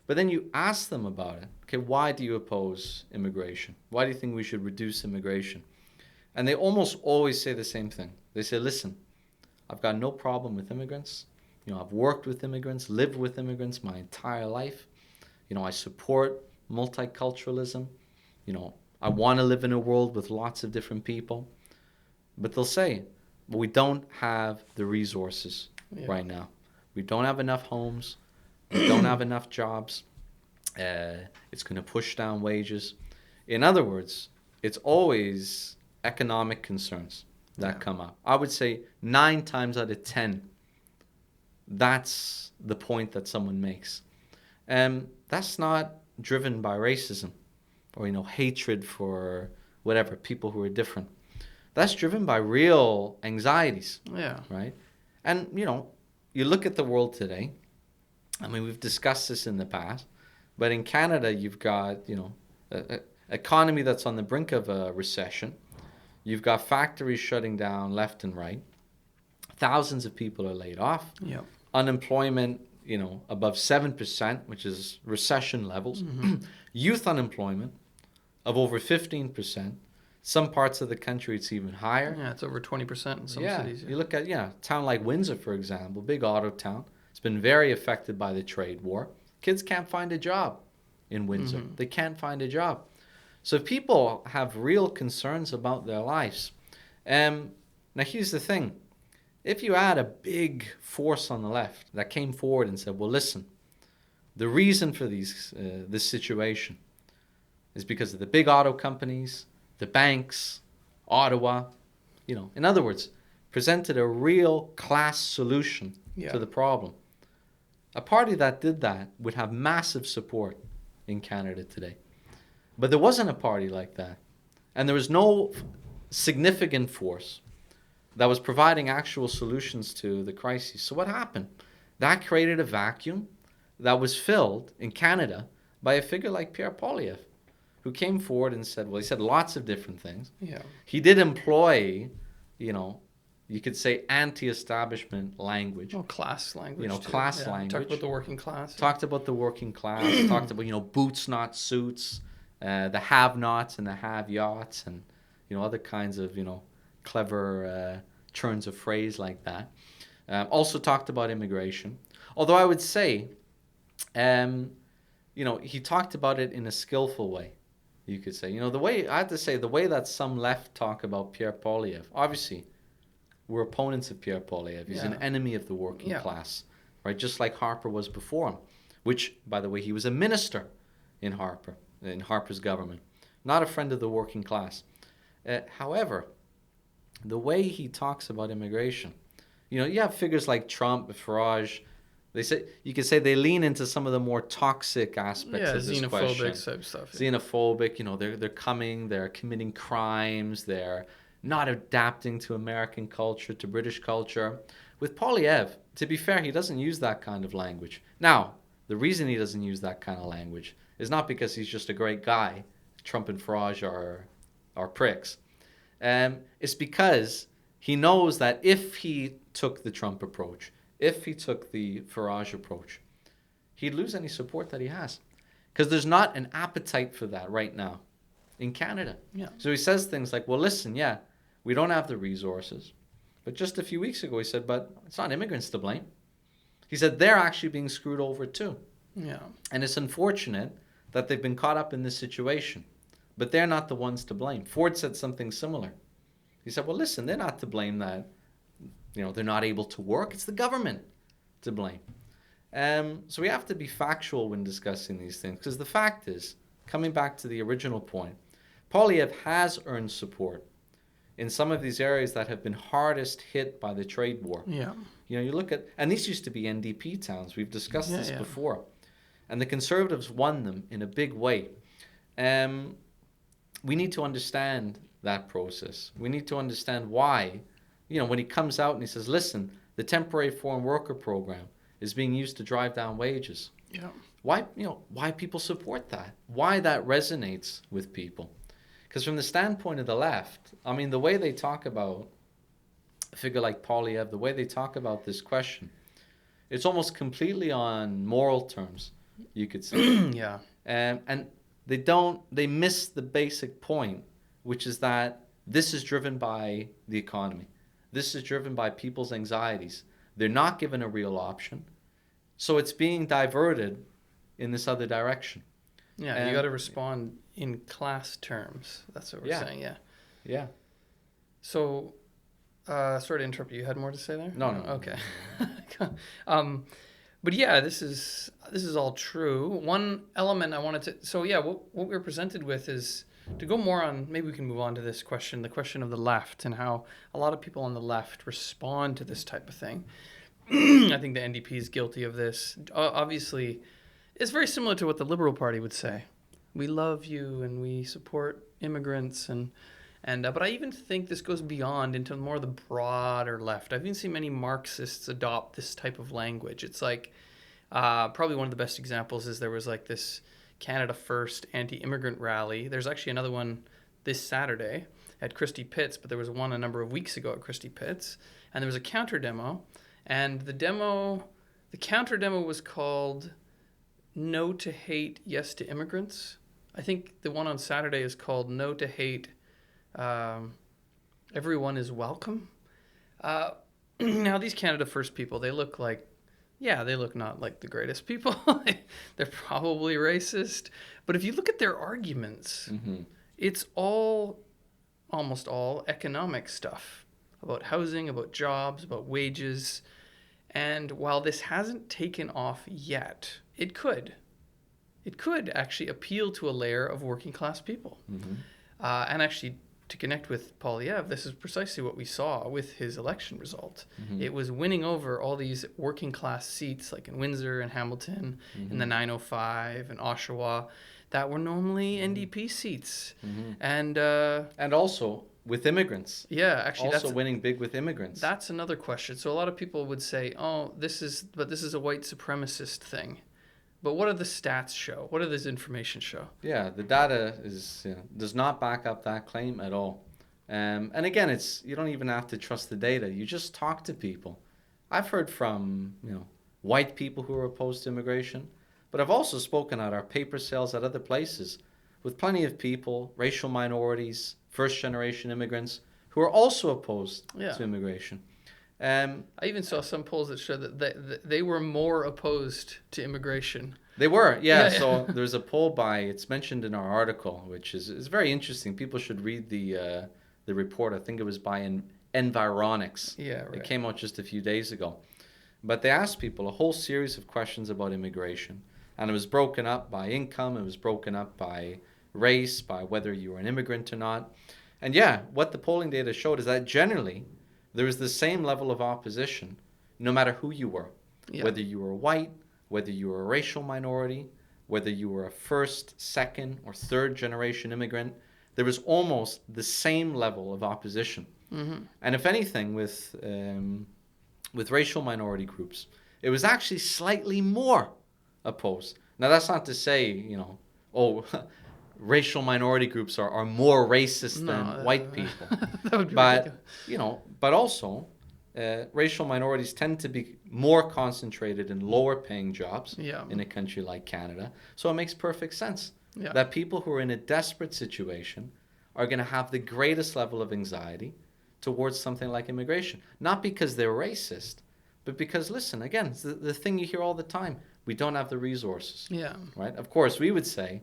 But then you ask them about it. Okay, why do you oppose immigration? Why do you think we should reduce immigration? And they almost always say the same thing. They say, listen, I've got no problem with immigrants. I've worked with immigrants, lived with immigrants my entire life. I support multiculturalism. I want to live in a world with lots of different people. But they'll say, but we don't have the resources right now. We don't have enough homes. We don't have enough jobs. It's going to push down wages. In other words, it's always economic concerns that come up. I would say 9 times out of 10, that's the point that someone makes. That's not driven by racism or, hatred for whatever, people who are different. That's driven by real anxieties. Yeah. Right? And, you look at the world today. I mean, we've discussed this in the past, but in Canada, you've got, an economy that's on the brink of a recession. You've got factories shutting down left and right. Thousands of people are laid off. Yep. Unemployment, above 7%, which is recession levels. Youth unemployment of over 15%. Some parts of the country, it's even higher. Yeah, it's over 20% in some cities. Yeah. You look at, a town like Windsor, for example, big auto town. It's been very affected by the trade war. Kids can't find a job in Windsor. They can't find a job. So people have real concerns about their lives. Now, here's the thing. If you had a big force on the left that came forward and said, well, listen, the reason for this situation, is because of the big auto companies, the banks, Ottawa. In other words, presented a real class solution to the problem. A party that did that would have massive support in Canada today. But there wasn't a party like that. And there was no significant force that was providing actual solutions to the crisis. So what happened? That created a vacuum that was filled in Canada by a figure like Pierre Poilievre, who came forward and said, he said lots of different things. Yeah. He did employ, you could say anti-establishment language. Class language. Class language. Talked about the working class. Talked about the working class. Talked about, boots, not suits, the have-nots and the have-yachts, and, other kinds of, clever turns of phrase like that. Also talked about immigration. Although I would say, he talked about it in a skillful way, you could say. The way that some left talk about Pierre Poilievre, obviously, we're opponents of Pierre Poilievre. He's an enemy of the working class, right? Just like Harper was before him, which, by the way, he was a minister in Harper's government, not a friend of the working class. However, the way he talks about immigration, you have figures like Trump, Farage. You could say they lean into some of the more toxic aspects of this question. Xenophobic type stuff. Xenophobic, they're coming, they're committing crimes, they're not adapting to American culture, to British culture. With Poilievre, to be fair, he doesn't use that kind of language. Now, the reason he doesn't use that kind of language is not because he's just a great guy. Trump and Farage are pricks. It's because he knows that if he took the Trump approach, if he took the Farage approach, he'd lose any support that he has. Because there's not an appetite for that right now in Canada. Yeah. So he says things like, well, listen, we don't have the resources. But just a few weeks ago, he said, but it's not immigrants to blame. He said they're actually being screwed over too. Yeah. And it's unfortunate that they've been caught up in this situation. But they're not the ones to blame. Ford said something similar. He said, well, listen, they're not to blame that they're not able to work. It's the government to blame. So we have to be factual when discussing these things. Because the fact is, coming back to the original point, Poilievre has earned support in some of these areas that have been hardest hit by the trade war. Yeah. You look at, and these used to be NDP towns. We've discussed this before. And the Conservatives won them in a big way. We need to understand that process. We need to understand why, when he comes out and he says, listen, the temporary foreign worker program is being used to drive down wages. Yeah. Why people support that? Why that resonates with people? Because from the standpoint of the left, the way they talk about a figure like Poilievre, the way they talk about this question, it's almost completely on moral terms, you could say. Yeah. And they miss the basic point, which is that this is driven by the economy. This is driven by people's anxieties. They're not given a real option. So it's being diverted in this other direction. Yeah, you got to respond in class terms. That's what we're saying, Yeah. So, sorry to interrupt you. You had more to say there? No. Okay. But yeah, this is all true. One element I wanted to... So yeah, what we're presented with is... To go more on... Maybe we can move on to this question, the question of the left, and how a lot of people on the left respond to this type of thing. I think the NDP is guilty of this. Obviously, it's very similar to what the Liberal Party would say. We love you and we support immigrants but I even think this goes beyond into more the broader left. I've even seen many Marxists adopt this type of language. It's like probably one of the best examples is there was like this Canada First anti-immigrant rally. There's actually another one this Saturday at Christie Pitts, but there was one a number of weeks ago at Christie Pitts, and there was a counter demo, and the counter demo was called No to Hate, Yes to Immigrants. I think the one on Saturday is called No to Hate, Everyone is Welcome. Now, these Canada First people, they look not like the greatest people. They're probably racist. But if you look at their arguments, it's almost all economic stuff about housing, about jobs, about wages. And while this hasn't taken off yet, it could. it could actually appeal to a layer of working class people. Mm-hmm. And actually, to connect with Polyev, this is precisely what we saw with his election result. Mm-hmm. It was winning over all these working class seats, like in Windsor and Hamilton, in the 905 and Oshawa, that were normally NDP seats. Mm-hmm. And also with immigrants. Yeah, actually, also winning big with immigrants. That's another question. So a lot of people would say, "Oh, this is a white supremacist thing." But what do the stats show? What does this information show? Yeah, the data does not back up that claim at all. And again, you don't even have to trust the data. You just talk to people. I've heard from white people who are opposed to immigration, but I've also spoken at our paper sales at other places with plenty of people, racial minorities, first-generation immigrants, who are also opposed to immigration. I even saw some polls that showed that they were more opposed to immigration. They were, yeah. So there's a poll it's mentioned in our article, which is very interesting. People should read the report. I think it was by Environics. Yeah, right. It came out just a few days ago. But they asked people a whole series of questions about immigration. And it was broken up by income. It was broken up by race, by whether you were an immigrant or not. And what the polling data showed is that generally there was the same level of opposition no matter who you were. Yeah. Whether you were white, whether you were a racial minority, whether you were a first, second, or third generation immigrant, there was almost the same level of opposition. Mm-hmm. And if anything, with racial minority groups, it was actually slightly more opposed. Now, that's not to say, racial minority groups are more racist than white people. That would be ridiculous. But also, racial minorities tend to be more concentrated in lower paying jobs in a country like Canada. So it makes perfect sense that people who are in a desperate situation are going to have the greatest level of anxiety towards something like immigration. Not because they're racist, but because, listen, again, it's the thing you hear all the time. We don't have the resources. Yeah. Right? Of course, we would say,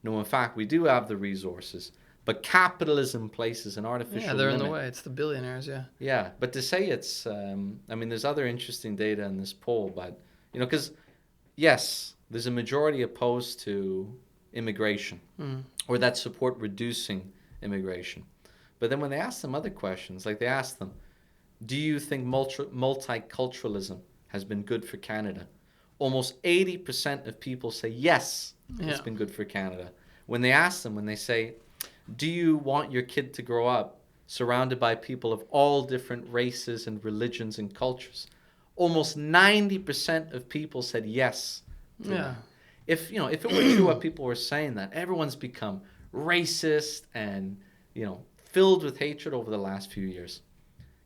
no, in fact, we do have the resources. But capitalism places an artificial limit. Yeah, they're in the way. It's the billionaires, yeah. Yeah, but to say it's... there's other interesting data in this poll, but, because, yes, there's a majority opposed to immigration or that support reducing immigration. But then when they ask them other questions, like they ask them, do you think multiculturalism has been good for Canada? Almost 80% of people say yes, it's been good for Canada. When they ask them, when they say, do you want your kid to grow up surrounded by people of all different races and religions and cultures? Almost 90% of people said yes. Yeah. If it were true what people were saying, that everyone's become racist and, filled with hatred over the last few years,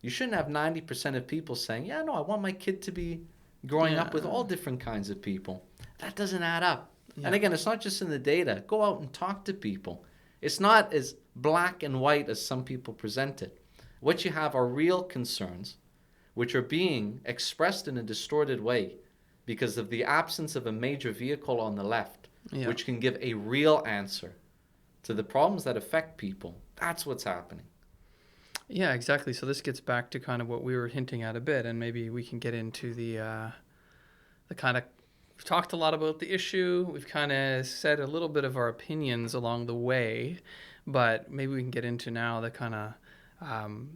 you shouldn't have 90% of people saying, yeah, no, I want my kid to be growing up with all different kinds of people. That doesn't add up. Yeah. And again, it's not just in the data. Go out and talk to people. It's not as black and white as some people present it. What you have are real concerns, which are being expressed in a distorted way because of the absence of a major vehicle on the left, which can give a real answer to the problems that affect people. That's what's happening. Yeah, exactly. So this gets back to kind of what we were hinting at a bit, and maybe we can get into the kind of... We've talked a lot about the issue. We've kind of said a little bit of our opinions along the way, but maybe we can get into now the kind of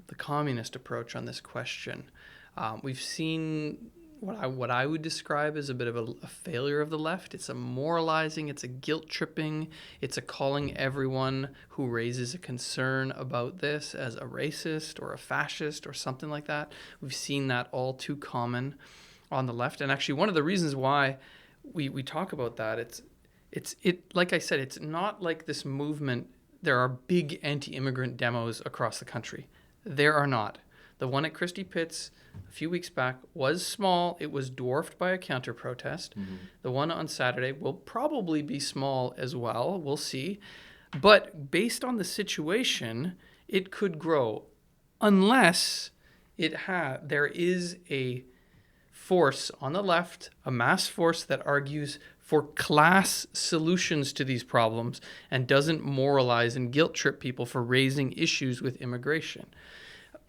the communist approach on this question. We've seen what I would describe as a bit of a failure of the left. It's a moralizing, it's a guilt tripping, it's a calling everyone who raises a concern about this as a racist or a fascist or something like that. We've seen that all too common on the left. And actually one of the reasons why we talk about that, it's like I said, it's not like this movement. There are big anti-immigrant demos across the country. There are not. The one at Christie Pitts a few weeks back was small. It was dwarfed by a counter-protest. Mm-hmm. The one on Saturday will probably be small as well. We'll see. But based on the situation, it could grow unless there is a force on the left, a mass force that argues for class solutions to these problems and doesn't moralize and guilt trip people for raising issues with immigration.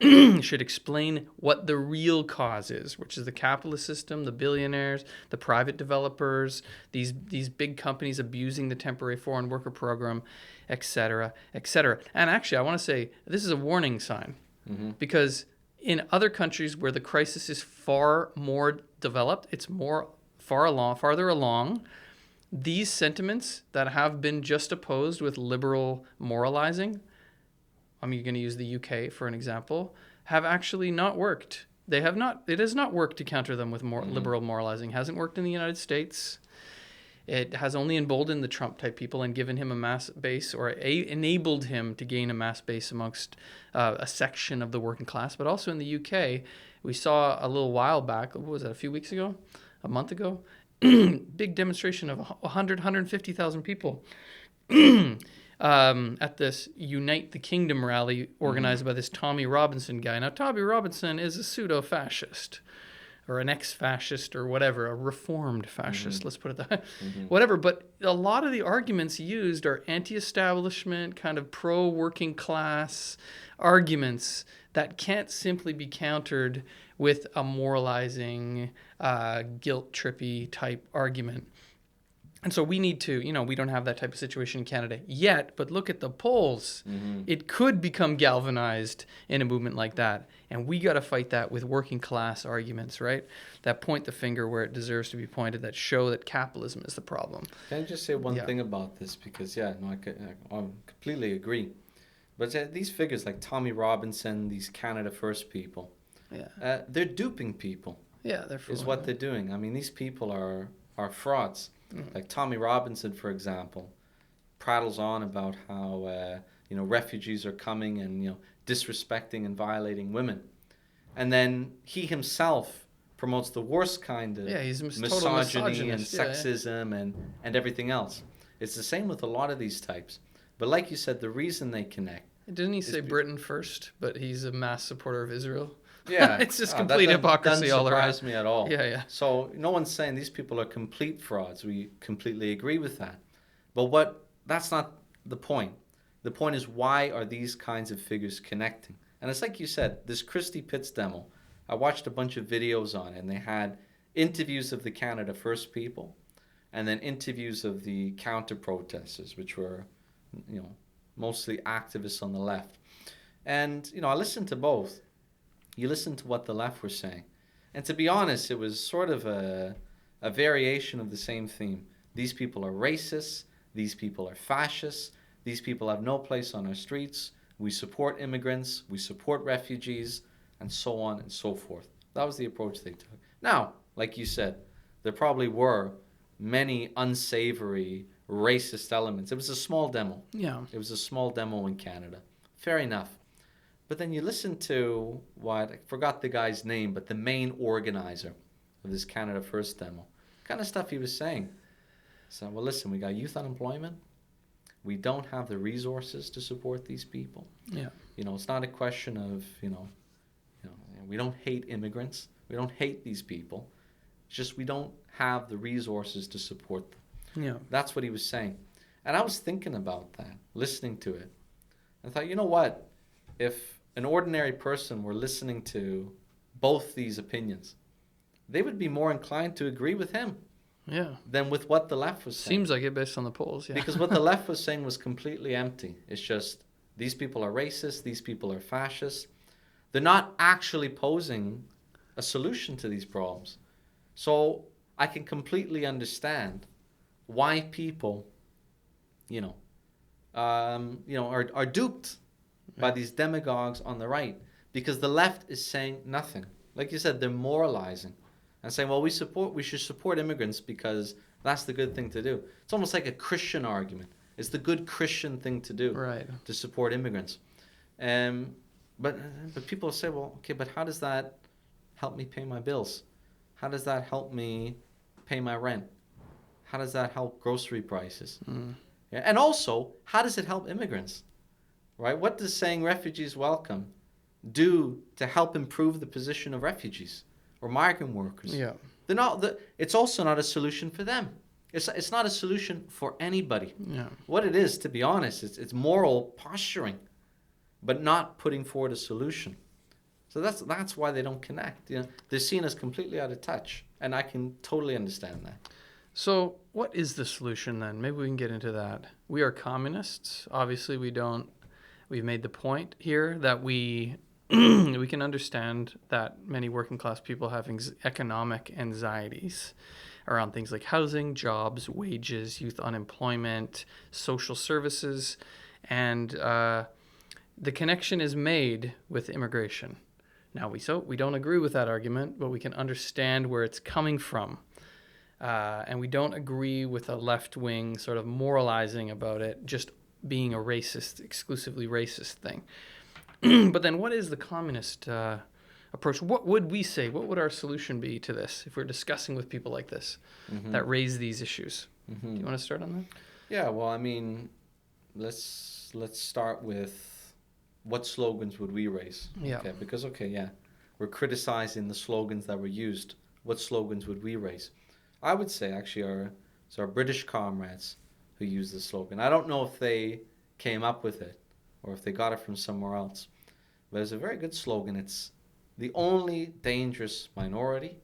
should explain what the real cause is, which is the capitalist system, the billionaires, the private developers, these big companies abusing the temporary foreign worker program, etc., etc. And actually, I want to say this is a warning sign, because in other countries where the crisis is far more developed, it's farther along. These sentiments that have been just opposed with liberal moralizing, I'm going to use the UK for an example, have actually not worked. It has not worked to counter them with more liberal moralizing. It hasn't worked in the United States. It has only emboldened the Trump type people and given him a mass base, or enabled him to gain a mass base amongst a section of the working class. But also in the UK, we saw a little while back, what was that, a few weeks ago? A month ago? Big demonstration of 150,000 people at this Unite the Kingdom rally organized by this Tommy Robinson guy. Now, Tommy Robinson is a pseudo-fascist, or an ex-fascist, or whatever, a reformed fascist, let's put it that way. Whatever, but a lot of the arguments used are anti-establishment, kind of pro-working class arguments that can't simply be countered with a moralizing, guilt-trippy type argument. And so we need to, we don't have that type of situation in Canada yet, but look at the polls. It could become galvanized in a movement like that. And we got to fight that with working class arguments, right? That point the finger where it deserves to be pointed, that show that capitalism is the problem. Can I just say one thing about this? Because, I completely agree. But these figures like Tommy Robinson, these Canada First people, they're duping people. Yeah, they're is what they're doing. I mean, these people are frauds. Like Tommy Robinson, for example, prattles on about how refugees are coming and disrespecting and violating women, and then he himself promotes the worst kind of he's misogyny and sexism and everything else. It's the same with a lot of these types. But like you said, the reason they connect. Didn't he say Britain first? But he's a mass supporter of Israel. Yeah, it's just complete hypocrisy all around. Doesn't surprise me at all. Yeah. So no one's saying these people are complete frauds. We completely agree with that. But that's not the point. The point is, why are these kinds of figures connecting? And it's like you said, this Christy Pitts demo. I watched a bunch of videos on it, and they had interviews of the Canada First people, and then interviews of the counter protesters, which were, mostly activists on the left. And I listened to both. You listen to what the left were saying. And to be honest, it was sort of a variation of the same theme. These people are racist. These people are fascists. These people have no place on our streets. We support immigrants. We support refugees, and so on and so forth. That was the approach they took. Now, like you said, there probably were many unsavory, racist elements. It was a small demo. Yeah. It was a small demo in Canada. Fair enough. But then you listen to I forgot the guy's name, but the main organizer of this Canada First demo, what kind of stuff he was saying. So, well, listen, we got youth unemployment. We don't have the resources to support these people. Yeah. It's not a question of, we don't hate immigrants. We don't hate these people. It's just we don't have the resources to support them. Yeah. That's what he was saying. And I was thinking about that, listening to it. I thought, you know what? If an ordinary person were listening to both these opinions, they would be more inclined to agree with him than with what the left was saying. Seems like it based on the polls, yeah. Because what the left was saying was completely empty. It's just, these people are racist, these people are fascist. They're not actually posing a solution to these problems. So I can completely understand why people, are duped by these demagogues on the right, because the left is saying nothing. Like you said, they're moralizing and saying, well, we should support immigrants because that's the good thing to do. It's almost like a Christian argument. It's the good Christian thing to do, right, to support immigrants. But people say, well, okay, but how does that help me pay my bills? How does that help me pay my rent? How does that help grocery prices? Yeah, and also, how does it help immigrants? Right? What does saying refugees welcome do to help improve the position of refugees or migrant workers? Yeah. It's also not a solution for them. It's not a solution for anybody. Yeah. What it is, to be honest, it's moral posturing, but not putting forward a solution. So that's why they don't connect. They're seen as completely out of touch, and I can totally understand that. So, what is the solution then? Maybe we can get into that. We are communists. Obviously, we don't. We've made the point here that we we can understand that many working class people have economic anxieties around things like housing, jobs, wages, youth unemployment, social services, and the connection is made with immigration. Now, we don't agree with that argument, but we can understand where it's coming from. And we don't agree with a left-wing sort of moralizing about it just being a racist, exclusively racist thing. But then what is the communist approach? What would we say? What would our solution be to this if we're discussing with people like this that raise these issues? Do you want to start on that? Yeah, well, I mean, let's start with what slogans would we raise? Yeah. Okay, because, we're criticizing the slogans that were used. What slogans would we raise? I would say, actually, our British comrades who use the slogan. I don't know if they came up with it or if they got it from somewhere else. But it's a very good slogan. It's the only dangerous minority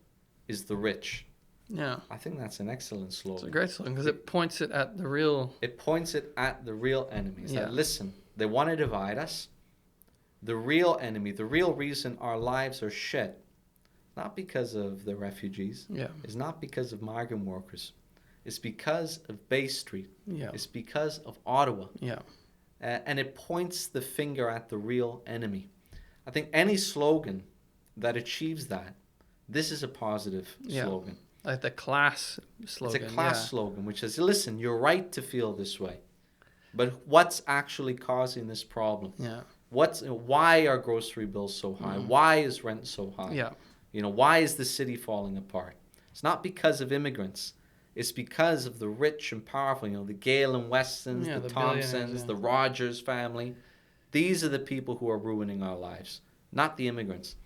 is the rich. Yeah. I think that's an excellent slogan. It's a great slogan because it points it at the real... It points it at the real enemies. Yeah. That, listen, they want to divide us. The real enemy, the real reason our lives are shit, not because of the refugees. Yeah. It's not because of migrant workers. It's because of Bay Street. Yeah. It's because of Ottawa. Yeah. And it points the finger at the real enemy. I think any slogan that achieves that, this is a positive slogan. Like the class slogan. It's a class slogan, which says, listen, you're right to feel this way. But what's actually causing this problem? Yeah. Why are grocery bills so high? Why is rent so high? Yeah. Why is the city falling apart? It's not because of immigrants. It's because of the rich and powerful, the Gale and Westons, the Thompsons, the Rogers family. These are the people who are ruining our lives, not the immigrants.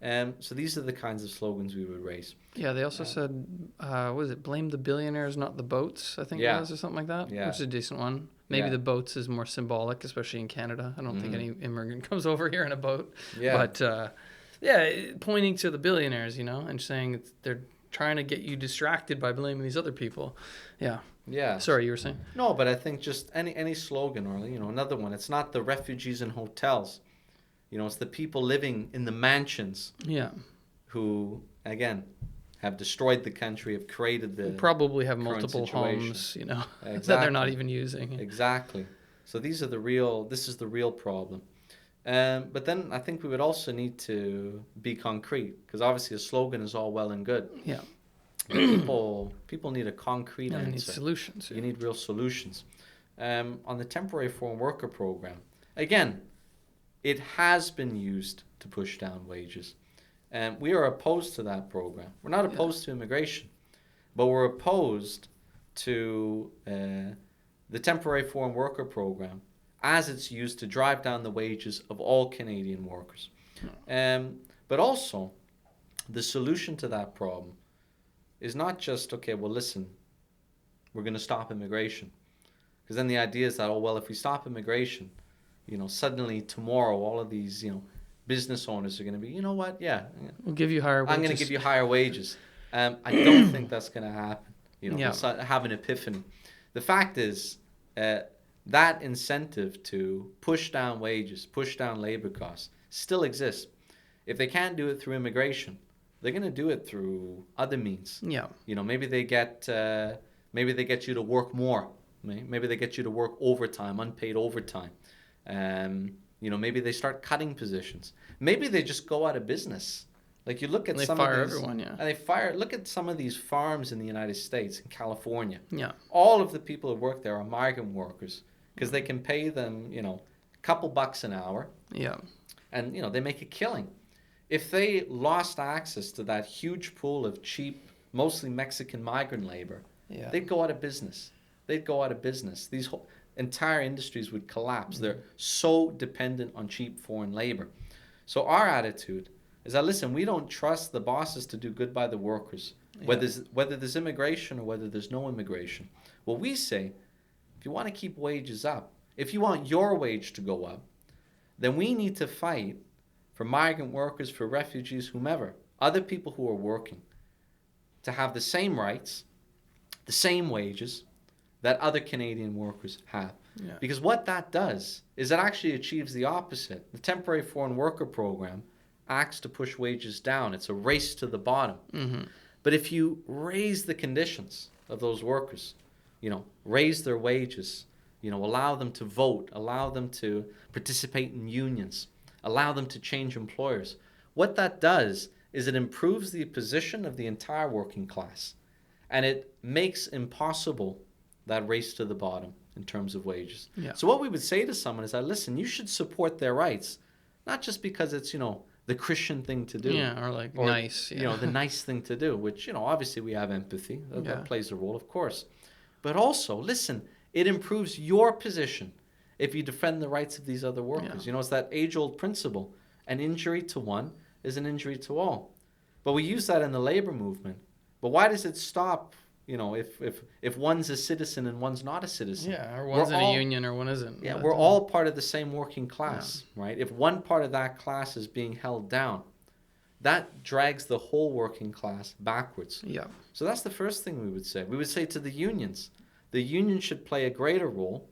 So these are the kinds of slogans we would raise. Yeah, they also said, what was it, blame the billionaires, not the boats, I think it was, or something like that, which is a decent one. Maybe the boats is more symbolic, especially in Canada. I don't think any immigrant comes over here in a boat. Yeah. But, pointing to the billionaires, and saying they're trying to get you distracted by blaming these other people. Yeah. Yeah. Sorry, you were saying? No, but I think just any slogan or, another one. It's not the refugees in hotels. It's the people living in the mansions. Yeah. Who, again, have destroyed the country, have created the probably have multiple homes, exactly. that they're not even using. Exactly. So this is the real problem. But then I think we would also need to be concrete, because obviously a slogan is all well and good. Yeah. But people need a concrete answer. You need solutions. You need real solutions. On the temporary foreign worker program, again, it has been used to push down wages. We are opposed to that program. We're not opposed to immigration, but we're opposed to the temporary foreign worker program as it's used to drive down the wages of all Canadian workers. But also, the solution to that problem is not just, listen, we're going to stop immigration. Because then the idea is that, if we stop immigration, suddenly tomorrow all of these, business owners are going to be, we'll give you higher wages. I'm going to give you higher wages. I don't think that's going to happen. Have an epiphany. The fact is, that incentive to push down wages, push down labor costs, still exists. If they can't do it through immigration, they're going to do it through other means. Yeah. Maybe they get you to work more. Maybe they get you to work overtime, unpaid overtime. Maybe they start cutting positions. Maybe they just go out of business. Like you look at some of these, everyone, yeah. And look at some of these farms in the United States, in California. Yeah. All of the people who work there are migrant workers because they can pay them, a couple bucks an hour. Yeah. And, they make a killing. If they lost access to that huge pool of cheap, mostly Mexican migrant labor, they'd go out of business. These whole entire industries would collapse. They're so dependent on cheap foreign labor. So our attitude is that, listen, we don't trust the bosses to do good by the workers, whether there's immigration or whether there's no immigration. What we say, if you want to keep wages up, if you want your wage to go up, then we need to fight for migrant workers, for refugees, whomever, other people who are working, to have the same rights, the same wages that other Canadian workers have. Yeah. Because what that does is it actually achieves the opposite. The temporary foreign worker program acts to push wages down. It's a race to the bottom. Mm-hmm. But if you raise the conditions of those workers, raise their wages, allow them to vote, allow them to participate in unions, allow them to change employers, what that does is it improves the position of the entire working class. And it makes impossible that race to the bottom in terms of wages. Yeah. So what we would say to someone is that, listen, you should support their rights, not just because it's, the Christian thing to do. Yeah, or nice. Yeah. The nice thing to do, which, obviously we have empathy. That plays a role, of course. But also, listen, it improves your position if you defend the rights of these other workers. Yeah. It's that age-old principle. An injury to one is an injury to all. But we use that in the labor movement. But why does it stop, if one's a citizen and one's not a citizen? Yeah, or one's in a union or one isn't. Yeah, we're all part of the same working class, right? If one part of that class is being held down, that drags the whole working class backwards. Yeah. So that's the first thing we would say. We would say to the unions should play a greater role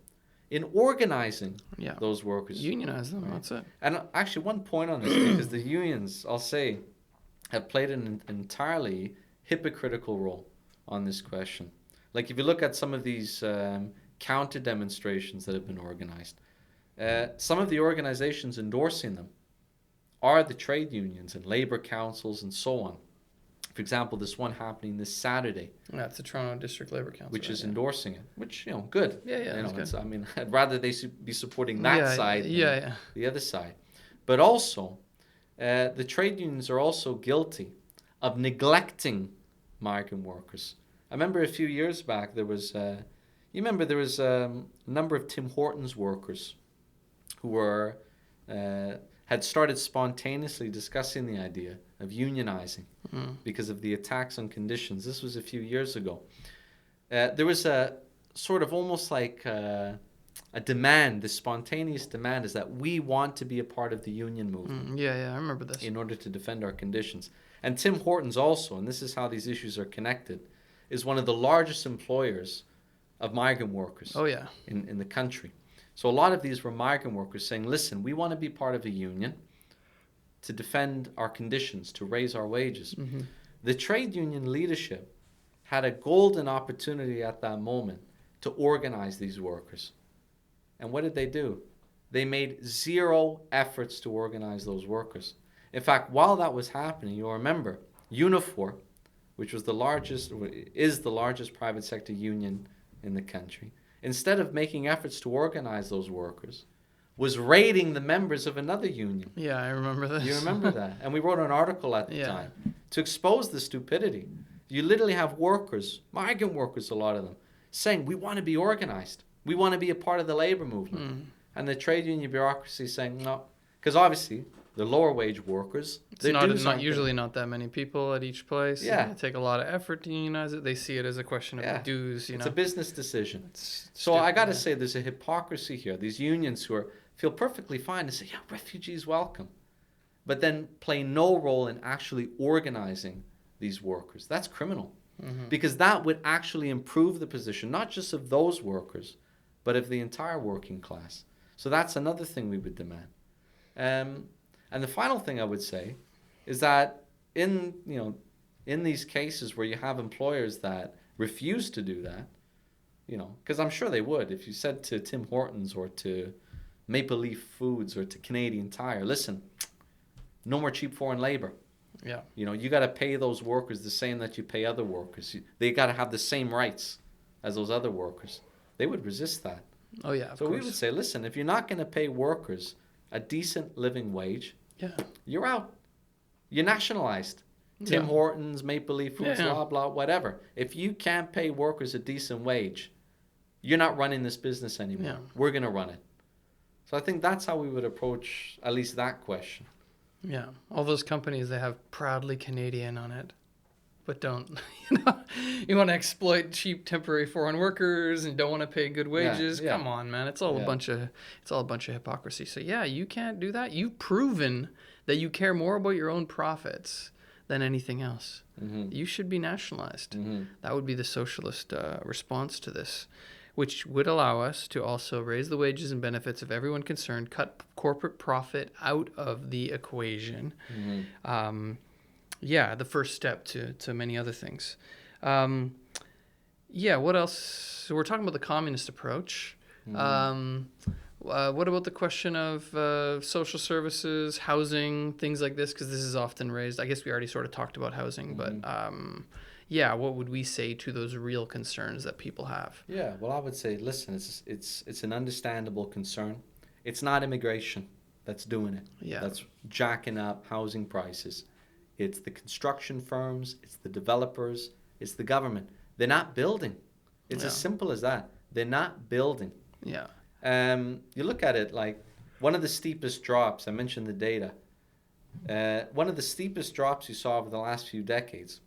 in organizing those workers. Unionize them, right? That's it. And actually, one point on this, because the unions, I'll say, have played an entirely hypocritical role on this question. Like if you look at some of these counter demonstrations that have been organized, some of the organizations endorsing them are the trade unions and labor councils and so on. For example, this one happening this Saturday. That's the Toronto District Labor Council. Which is endorsing it, which, good. Yeah, that's good. I'd rather they be supporting that side than the other side. But also, the trade unions are also guilty of neglecting migrant workers. I remember a few years back, there was a number of Tim Hortons workers who were had started spontaneously discussing the idea of unionizing because of the attacks on conditions. This was a few years ago. There was a sort of almost like a demand, this spontaneous demand is that we want to be a part of the union movement. I remember this. In order to defend our conditions. And Tim Hortons also, and this is how these issues are connected, is one of the largest employers of migrant workers in the country. So a lot of these were migrant workers saying, listen, we want to be part of a union to defend our conditions, to raise our wages. Mm-hmm. The trade union leadership had a golden opportunity at that moment to organize these workers. And what did they do? They made zero efforts to organize those workers. In fact, while that was happening, you'll remember, Unifor, which is the largest private sector union in the country, instead of making efforts to organize those workers, was raiding the members of another union. Yeah, I remember this. You remember that? And we wrote an article at the time to expose the stupidity. You literally have workers, migrant workers, a lot of them, saying, we want to be organized. We want to be a part of the labor movement. And the trade union bureaucracy saying, no. Because obviously, the lower wage workers, it's not usually not that many people at each place. Yeah. It take a lot of effort to unionize it. They see it as a question of dues. It's a business decision. So I got to say, there's a hypocrisy here. These unions who feel perfectly fine to say, refugees welcome. But then play no role in actually organizing these workers. That's criminal. Mm-hmm. Because that would actually improve the position, not just of those workers, but of the entire working class. So that's another thing we would demand. And the final thing I would say is that in these cases where you have employers that refuse to do that, because I'm sure they would. If you said to Tim Hortons or to Maple Leaf Foods or to Canadian Tire, listen, no more cheap foreign labor. Yeah. You got to pay those workers the same that you pay other workers. They got to have the same rights as those other workers. They would resist that. Oh, yeah, of So course. we would say, listen, if you're not going to pay workers a decent living wage, you're out. You're nationalized. Tim Hortons, Maple Leaf Foods, blah, blah, whatever. If you can't pay workers a decent wage, you're not running this business anymore. Yeah. We're going to run it. So I think that's how we would approach at least that question. Yeah. All those companies, they have proudly Canadian on it. But don't, you want to exploit cheap temporary foreign workers and don't want to pay good wages. Yeah. Come on, man. It's all a bunch of hypocrisy. So you can't do that. You've proven that you care more about your own profits than anything else. You should be nationalized. That would be the socialist response to this, which would allow us to also raise the wages and benefits of everyone concerned, cut corporate profit out of the equation. The first step to many other things. What else? So we're talking about the communist approach. What about the question of social services, housing, things like this? Because this is often raised. I guess we already sort of talked about housing, but what would we say to those real concerns that people have? Yeah, well, I would say, listen, it's an understandable concern. It's not immigration that's doing it. Yeah. That's jacking up housing prices. It's the construction firms, it's the developers, it's the government. They're not building. It's as simple as that. They're not building. Yeah. You look at it like one of the steepest drops, I mentioned the data, one of the steepest drops you saw over the last few decades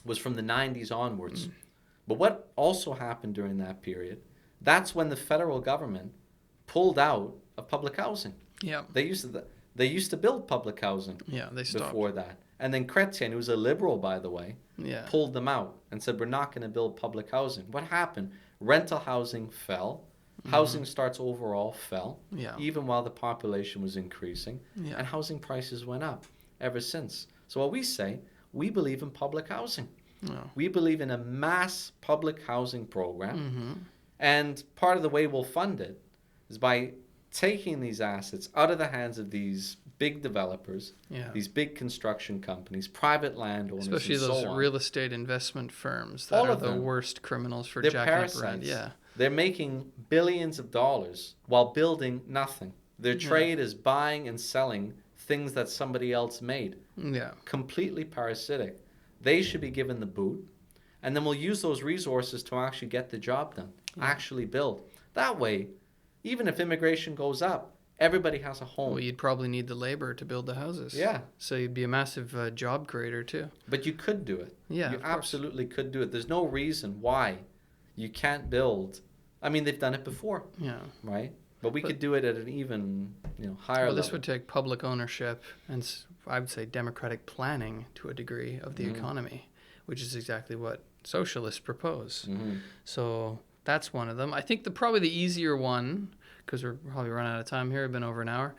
was from the 90s onwards. But what also happened during that period, that's when the federal government pulled out of public housing. Yeah. They used to build public housing They stopped. before that. And then Chrétien, who was a liberal, by the way, pulled them out and said, we're not going to build public housing. What happened? Rental housing fell. Housing starts overall fell, even while the population was increasing. And housing prices went up ever since. So what we say, we believe in public housing. We believe in a mass public housing program. And part of the way we'll fund it is by taking these assets out of the hands of these big developers, these big construction companies, private landowners, especially and those so on. real estate investment firms that All are of the them. worst criminals for They're jacking up rent. parasites. They're making billions of dollars while building nothing. Their trade is buying and selling things that somebody else made. Completely parasitic. They should be given the boot, and then we'll use those resources to actually get the job done, actually build. That way, even if immigration goes up, everybody has a home. Well, you'd probably need the labor to build the houses. Yeah. So you'd be a massive job creator too. But you could do it. Yeah, you absolutely could do it. There's no reason why you can't build. I mean, they've done it before. Yeah. Right? But we could do it at an even higher level. This would take public ownership and I would say democratic planning to a degree of the economy, which is exactly what socialists propose. So that's one of them. I think probably the easier one, because we're probably running out of time here, we've been over an hour.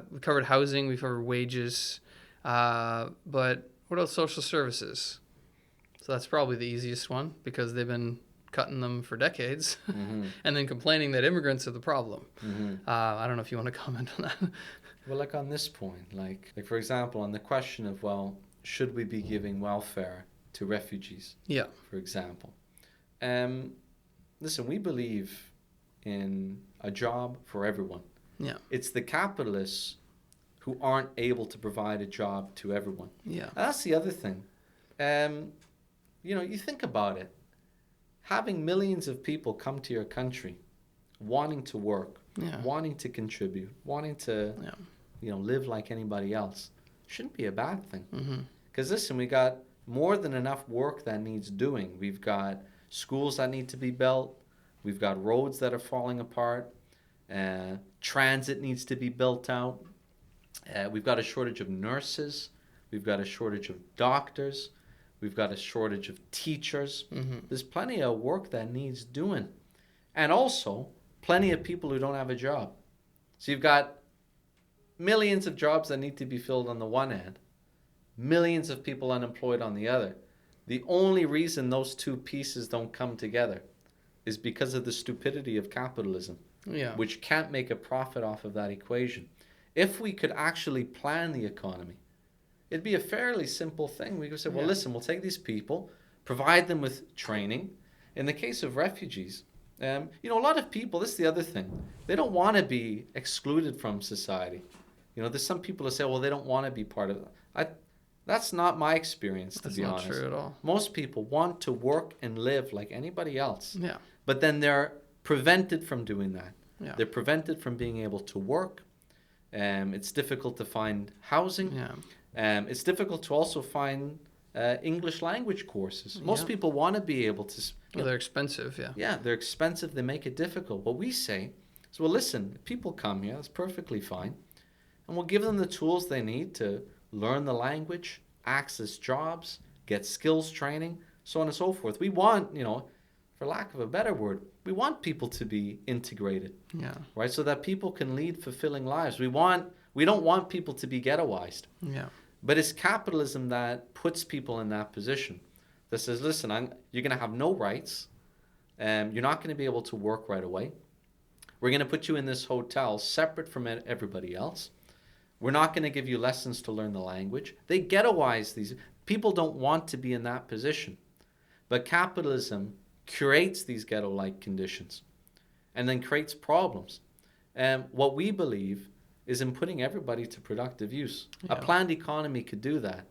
We covered housing, we've covered wages, but what about social services? So that's probably the easiest one because they've been cutting them for decades and then complaining that immigrants are the problem. I don't know if you want to comment on that. Well, like on this point, like for example, on the question of, well, should we be giving welfare to refugees? Yeah. For example. Listen, we believe in a job for everyone. Yeah. It's the capitalists who aren't able to provide a job to everyone. Yeah. And that's the other thing. You think about it. Having millions of people come to your country wanting to work, wanting to contribute, wanting to live like anybody else shouldn't be a bad thing. Because listen, we got more than enough work that needs doing. We've got schools that need to be built. We've got roads that are falling apart. Transit needs to be built out. We've got a shortage of nurses. We've got a shortage of doctors. We've got a shortage of teachers. There's plenty of work that needs doing. And also, plenty of people who don't have a job. So you've got millions of jobs that need to be filled on the one hand, millions of people unemployed on the other. The only reason those two pieces don't come together is because of the stupidity of capitalism, which can't make a profit off of that equation. If we could actually plan the economy, it'd be a fairly simple thing. We could say, well, listen, we'll take these people, provide them with training. In the case of refugees, a lot of people, this is the other thing, they don't want to be excluded from society. There's some people who say, well, they don't want to be part of it. That's not my experience, to be honest. That's not true at all. Most people want to work and live like anybody else. Yeah. But then they're prevented from doing that. Yeah. They're prevented from being able to work. It's difficult to find housing. Yeah. It's difficult to also find English language courses. Most people want to be able to... they're expensive, Yeah, they're expensive. They make it difficult. What we say is, well, listen, people come here. That's perfectly fine. And and we'll give them the tools they need to learn the language, access jobs, get skills training, so on and so forth. We want, for lack of a better word, we want people to be integrated, Yeah. right? So that people can lead fulfilling lives. We don't want people to be ghettoized. Yeah. But it's capitalism that puts people in that position. That says, listen, you're going to have no rights. You're not going to be able to work right away. We're going to put you in this hotel separate from everybody else. We're not going to give you lessons to learn the language. They ghettoize these. People don't want to be in that position. But capitalism creates these ghetto-like conditions and then creates problems. What we believe is in putting everybody to productive use. Yeah. A planned economy could do that.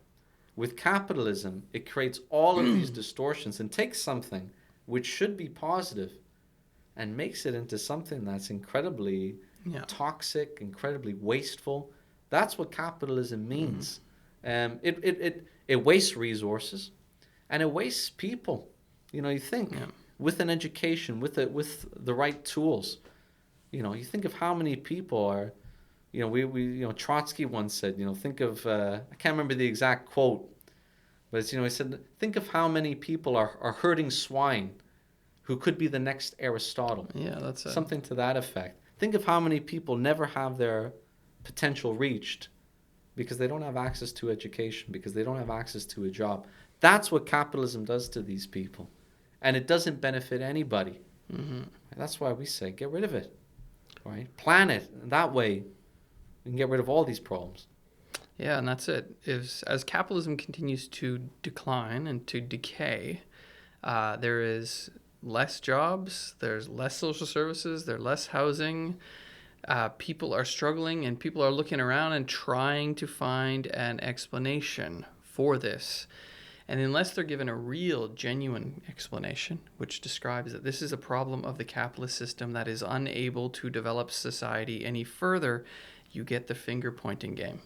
With capitalism, it creates all of these distortions and takes something which should be positive and makes it into something that's incredibly toxic, incredibly wasteful. That's what capitalism means. It wastes resources and it wastes people. You think with an education, with the right tools, you think of how many people are, Trotsky once said, think of, I can't remember the exact quote, but it's, he said, think of how many people are herding swine who could be the next Aristotle. Yeah, that's something to that effect. Think of how many people never have their potential reached because they don't have access to education, because they don't have access to a job. That's what capitalism does to these people. And it doesn't benefit anybody. Mm-hmm. That's why we say, get rid of it. Right? Plan it. And that way, we can get rid of all these problems. Yeah, and that's it. As capitalism continues to decline and to decay, there is less jobs, there's less social services, there's less housing. People are struggling and people are looking around and trying to find an explanation for this. And unless they're given a real, genuine explanation, which describes that this is a problem of the capitalist system that is unable to develop society any further, you get the finger-pointing game.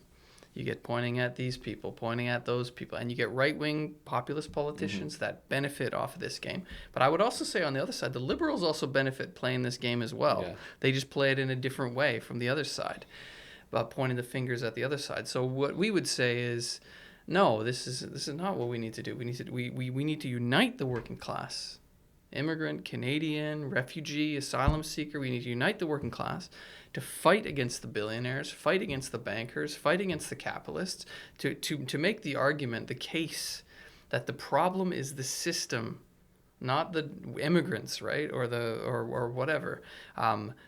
You get pointing at these people, pointing at those people, and you get right-wing populist politicians that benefit off of this game. But I would also say on the other side, the liberals also benefit playing this game as well. Yeah. They just play it in a different way from the other side, about pointing the fingers at the other side. So what we would say is, no, this is not what we need to do. We need to unite the working class. Immigrant, Canadian, refugee, asylum seeker, we need to unite the working class to fight against the billionaires, fight against the bankers, fight against the capitalists, to make the argument, the case, that the problem is the system, not the immigrants, right, or whatever.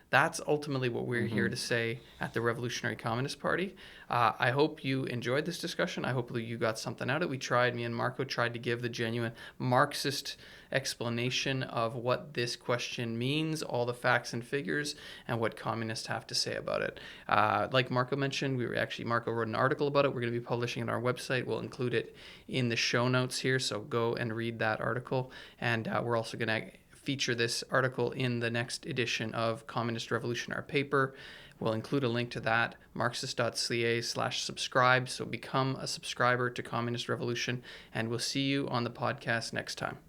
That's ultimately what we're here to say at the Revolutionary Communist Party. I hope you enjoyed this discussion. I hope that you got something out of it. Me and Marco tried to give the genuine Marxist explanation of what this question means, all the facts and figures, and what communists have to say about it. Like Marco mentioned, Marco wrote an article about it. We're going to be publishing it on our website. We'll include it in the show notes here, so go and read that article. And we're also going to feature this article in the next edition of Communist Revolution, our paper. We'll include a link to that, marxist.ca/subscribe. So become a subscriber to Communist Revolution, and we'll see you on the podcast next time.